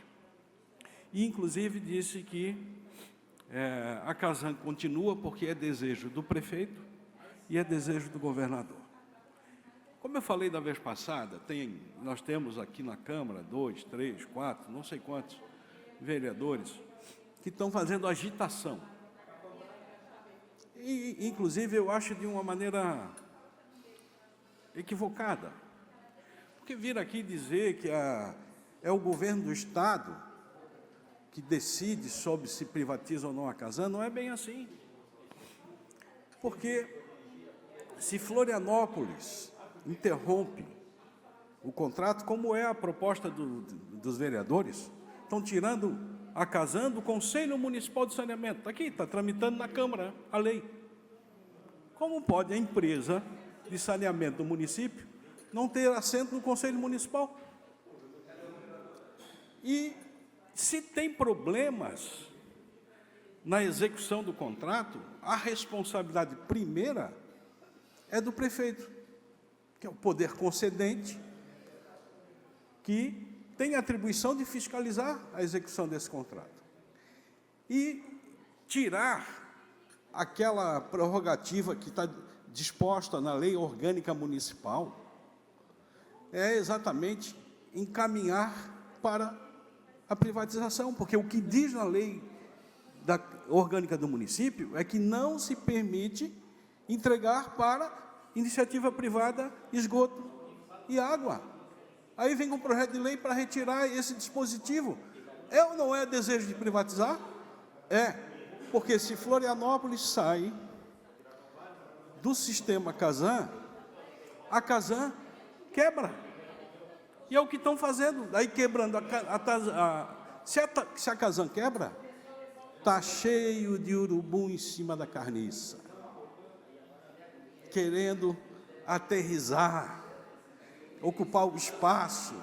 E, inclusive, disse que a Casan continua porque é desejo do prefeito e é desejo do governador. Como eu falei da vez passada, nós temos aqui na Câmara 2, 3, 4, não sei quantos vereadores que estão fazendo agitação. E, inclusive, eu acho de uma maneira equivocada. Porque vir aqui dizer que é o governo do Estado que decide sobre se privatiza ou não a Casan, não é bem assim. Porque se Florianópolis interrompe o contrato, como é a proposta dos vereadores, estão tirando a Casan do Conselho Municipal de Saneamento. Está aqui, está tramitando na Câmara a lei. Como pode a empresa de saneamento do município não ter assento no Conselho Municipal? E se tem problemas na execução do contrato, a responsabilidade primeira é do prefeito, que é o poder concedente, que tem a atribuição de fiscalizar a execução desse contrato. E tirar aquela prerrogativa que está disposta na Lei Orgânica Municipal é exatamente encaminhar para a privatização, porque o que diz na Lei Orgânica do município é que não se permite entregar para iniciativa privada esgoto e água. Aí vem com um projeto de lei para retirar esse dispositivo. É ou não é desejo de privatizar? É, porque se Florianópolis sai do sistema Casan, a Casan quebra. E é o que estão fazendo. Daí quebrando se a Casan quebra, está cheio de urubu em cima da carniça, querendo aterrissar, ocupar o espaço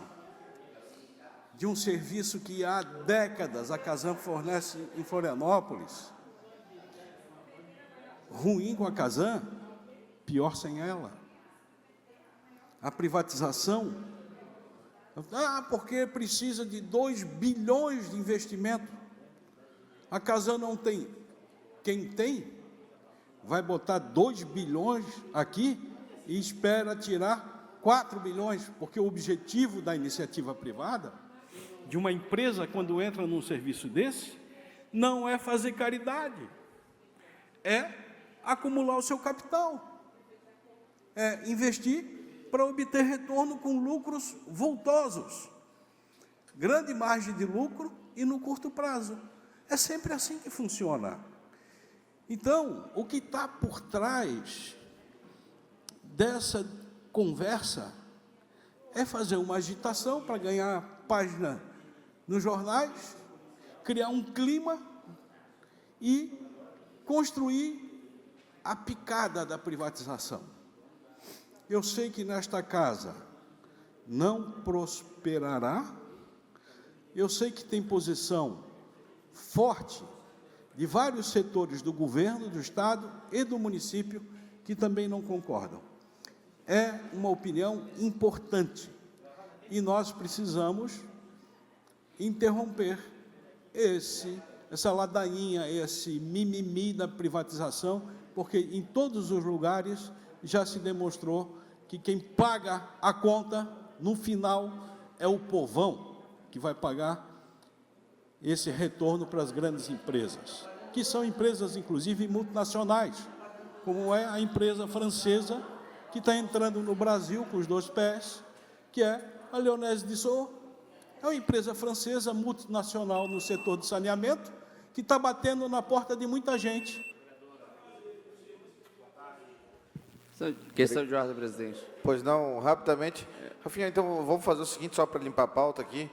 de um serviço que há décadas a Casan fornece em Florianópolis. Ruim com a Casan, pior sem ela. A privatização, porque precisa de 2 bilhões de investimento. A Casan não tem. Quem tem vai botar 2 bilhões aqui e espera tirar 4 bilhões, porque o objetivo da iniciativa privada, de uma empresa quando entra num serviço desse, não é fazer caridade, é acumular o seu capital, é investir para obter retorno com lucros vultosos, grande margem de lucro e no curto prazo. É sempre assim que funciona. Então, o que está por trás dessa conversa é fazer uma agitação para ganhar página nos jornais, criar um clima e construir a picada da privatização. Eu sei que nesta casa não prosperará, eu sei que tem posição forte de vários setores do governo, do Estado e do município que também não concordam. É uma opinião importante e nós precisamos interromper essa ladainha, esse mimimi da privatização, porque em todos os lugares já se demonstrou que quem paga a conta, no final, é o povão que vai pagar esse retorno para as grandes empresas, que são empresas, inclusive, multinacionais, como é a empresa francesa, que está entrando no Brasil com os 2 pés, que é a Lyonnaise Tissot. É uma empresa francesa multinacional no setor de saneamento, que está batendo na porta de muita gente. Questão de ordem, presidente. Pois não, rapidamente. Rafinha, então vamos fazer o seguinte, só para limpar a pauta aqui.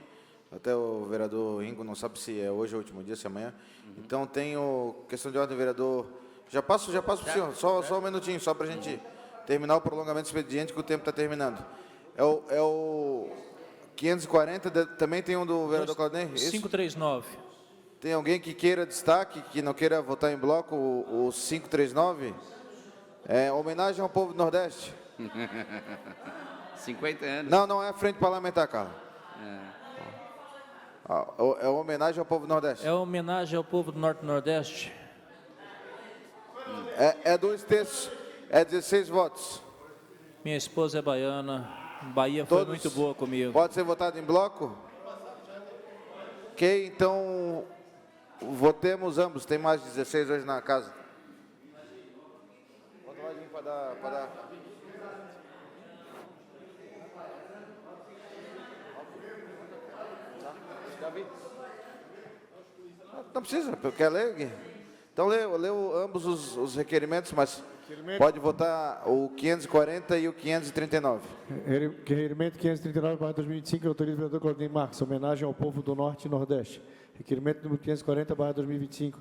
Até o vereador Ringo não sabe se é hoje ou o último dia, se é amanhã. Então, tenho questão de ordem, vereador Já passo para o senhor, só um minutinho, só para a gente terminar o prolongamento do expediente, que o tempo está terminando. É o 540, também tem um do vereador Claudinei? 539. Tem alguém que queira destaque, que não queira votar em bloco, o 539? É homenagem ao povo do Nordeste. 50 anos. Não é a frente parlamentar, Carla. É homenagem ao povo do Nordeste. É homenagem ao povo do Norte e Nordeste. É 2/3, é 16 votos. Minha esposa é baiana. Bahia foi muito boa comigo. Pode ser votado em bloco? Ok, então votemos ambos. Tem mais de 16 hoje na casa. Bota mais para dar. Não precisa, quer ler? Então lê ambos os requerimentos, mas pode votar o 540 e o 539. Requerimento 539/2025, autoria do vereador Claudinei Marques, homenagem ao povo do Norte e Nordeste. Requerimento número 540/2025,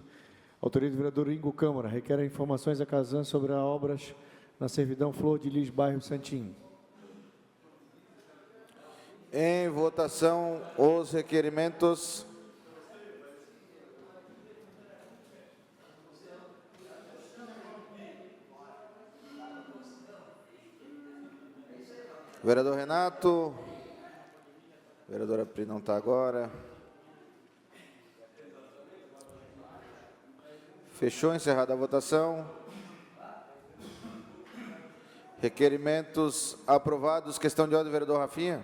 autoria do vereador Ingo Câmara, requer informações a Casan sobre as obras na servidão Flor de Lis, bairro Santinho. Em votação, os requerimentos. Vereador Renato. Vereadora Pri não está agora. Fechou, encerrada a votação. Requerimentos aprovados. Questão de ordem, vereador Rafinha.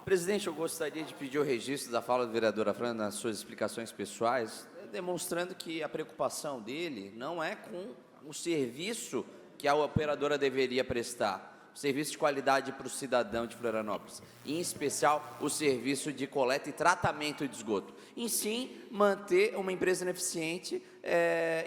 Presidente, eu gostaria de pedir o registro da fala do vereador Afran nas suas explicações pessoais, demonstrando que a preocupação dele não é com o serviço que a operadora deveria prestar, o serviço de qualidade para o cidadão de Florianópolis, em especial o serviço de coleta e tratamento de esgoto, em sim manter uma empresa ineficiente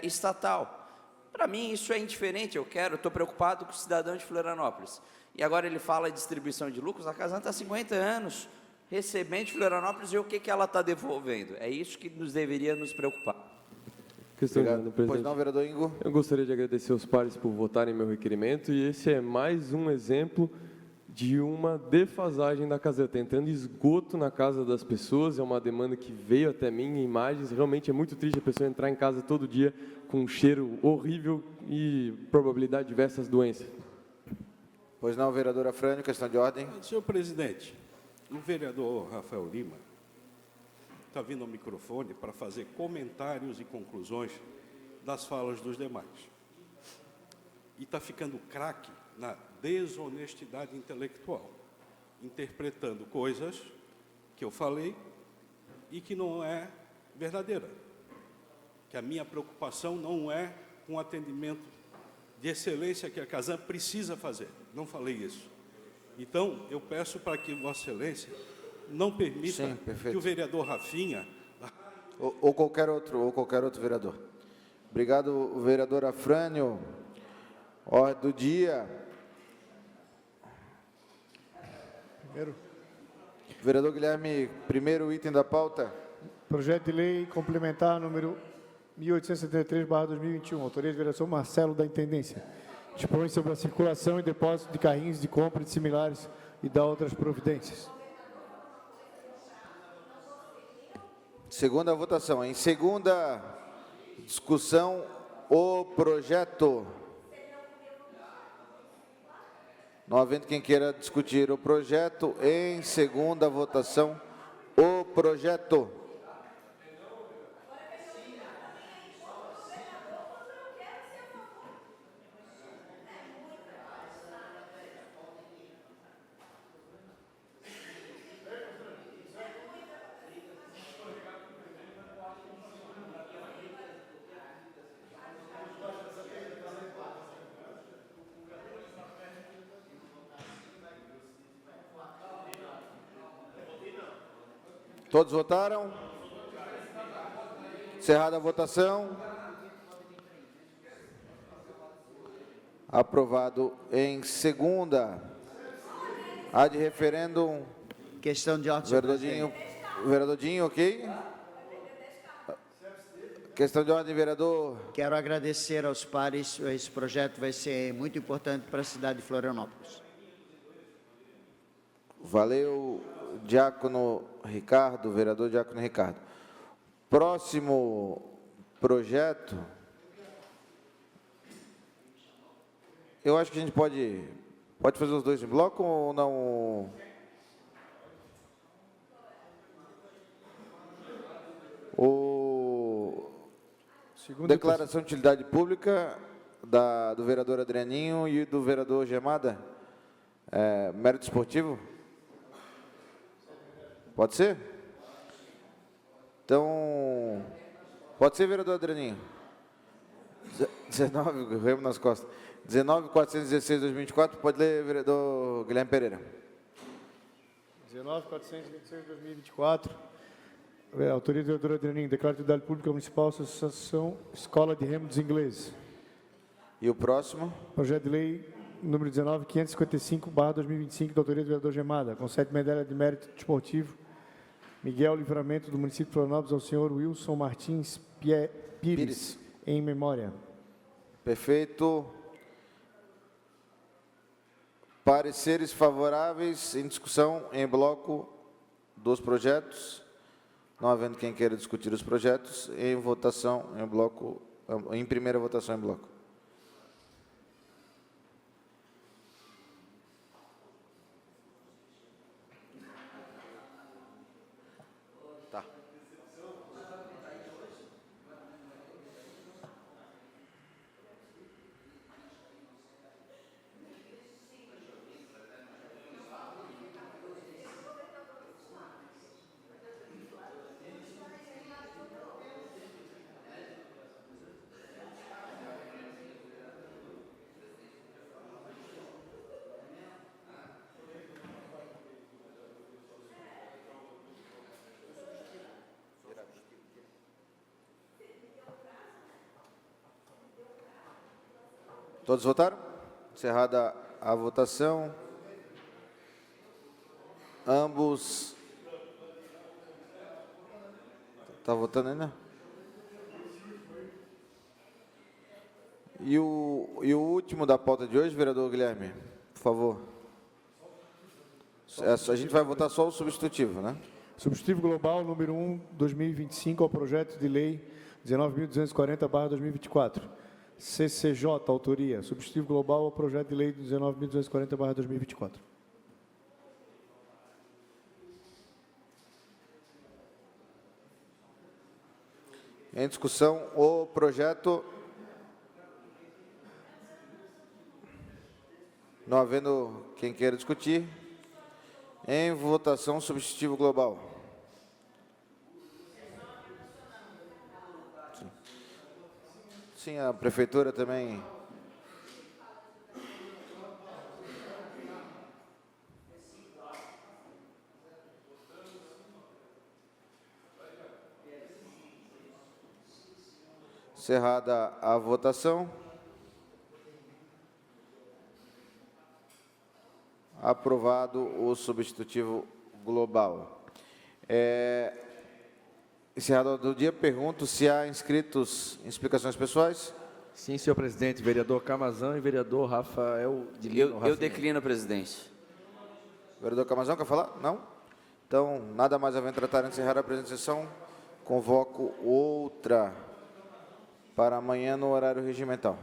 estatal. Para mim isso é indiferente, eu estou preocupado com o cidadão de Florianópolis. E agora ele fala de distribuição de lucros, a Casan está há 50 anos recebendo de Florianópolis e o que ela está devolvendo. É isso que deveria nos preocupar. Obrigado, presidente. Pois não, vereador Ingo. Eu gostaria de agradecer aos pares por votarem meu requerimento e esse é mais um exemplo de uma defasagem da Casan, entrando esgoto na casa das pessoas, é uma demanda que veio até mim em imagens, realmente é muito triste a pessoa entrar em casa todo dia com um cheiro horrível e probabilidade de diversas doenças. Pois não, vereador Afrânio, questão de ordem. Senhor presidente, o vereador Rafael Lima está vindo ao microfone para fazer comentários e conclusões das falas dos demais. E está ficando craque na desonestidade intelectual, interpretando coisas que eu falei e que não é verdadeira. Que a minha preocupação não é com o atendimento de excelência que a Casan precisa fazer. Não falei isso. Então, eu peço para que Vossa Excelência não permita que o vereador Rafinha... Ou qualquer outro vereador. Obrigado, vereador Afrânio. Ordem do dia. Vereador Guilherme, primeiro item da pauta. Projeto de lei complementar número 1873/2021, autoria do vereador Marcelo da Intendência. Dispõe sobre a circulação e depósito de carrinhos de compra de similares e dá outras providências. Segunda votação. Em segunda discussão, o projeto. Não havendo quem queira discutir o projeto, em segunda votação, o projeto. Todos votaram? Encerrada a votação. Aprovado em segunda. Ad referendum. Questão de ordem. Vereador Dinho, ok? Questão de ordem, vereador. Quero agradecer aos pares, esse projeto vai ser muito importante para a cidade de Florianópolis. Valeu, Diácono Ricardo, vereador Diácono Ricardo. Próximo projeto, eu acho que a gente pode fazer os dois em bloco ou não? Declaração de utilidade pública do vereador Adrianinho e do vereador Gemada. Mérito esportivo? Pode ser? Então, pode ser, vereador Adrianinho? 19, remo nas costas. 19.416/2024, pode ler, vereador Guilherme Pereira. 19.426/2024. Autoria do vereador Adrianinho, declara de utilidade pública municipal, Associação Escola de Remo dos Ingleses. E o próximo? Projeto de lei número 19.555/2025, da autoria do vereador Gemada, concede medalha de mérito esportivo Miguel Livramento, do município de Florianópolis, ao senhor Wilson Martins Pires, em memória. Perfeito. Pareceres favoráveis em discussão em bloco dos projetos. Não havendo quem queira discutir os projetos, em votação em bloco, em primeira votação em bloco. Tá. Todos votaram? Encerrada a votação. Ambos. Está votando ainda? E o último da pauta de hoje, vereador Guilherme, por favor. A gente vai votar só o substitutivo, né? Substitutivo global número 1/2025 ao projeto de lei 19.240/2024. CCJ, autoria. Substitutivo global ao projeto de lei 19.240/2024. Em discussão, o projeto. Não havendo quem queira discutir. Em votação, substitutivo global. Sim, a prefeitura também. Encerrada a votação. Aprovado o substitutivo global. Encerrado do dia, pergunto se há inscritos em explicações pessoais. Sim, senhor presidente. Vereador Camazão e vereador Rafael de Lino. Eu declino a presidência. Vereador Camazão, quer falar? Não? Então, nada mais havendo tratar, encerrar a presente sessão. Convoco outra para amanhã no horário regimental.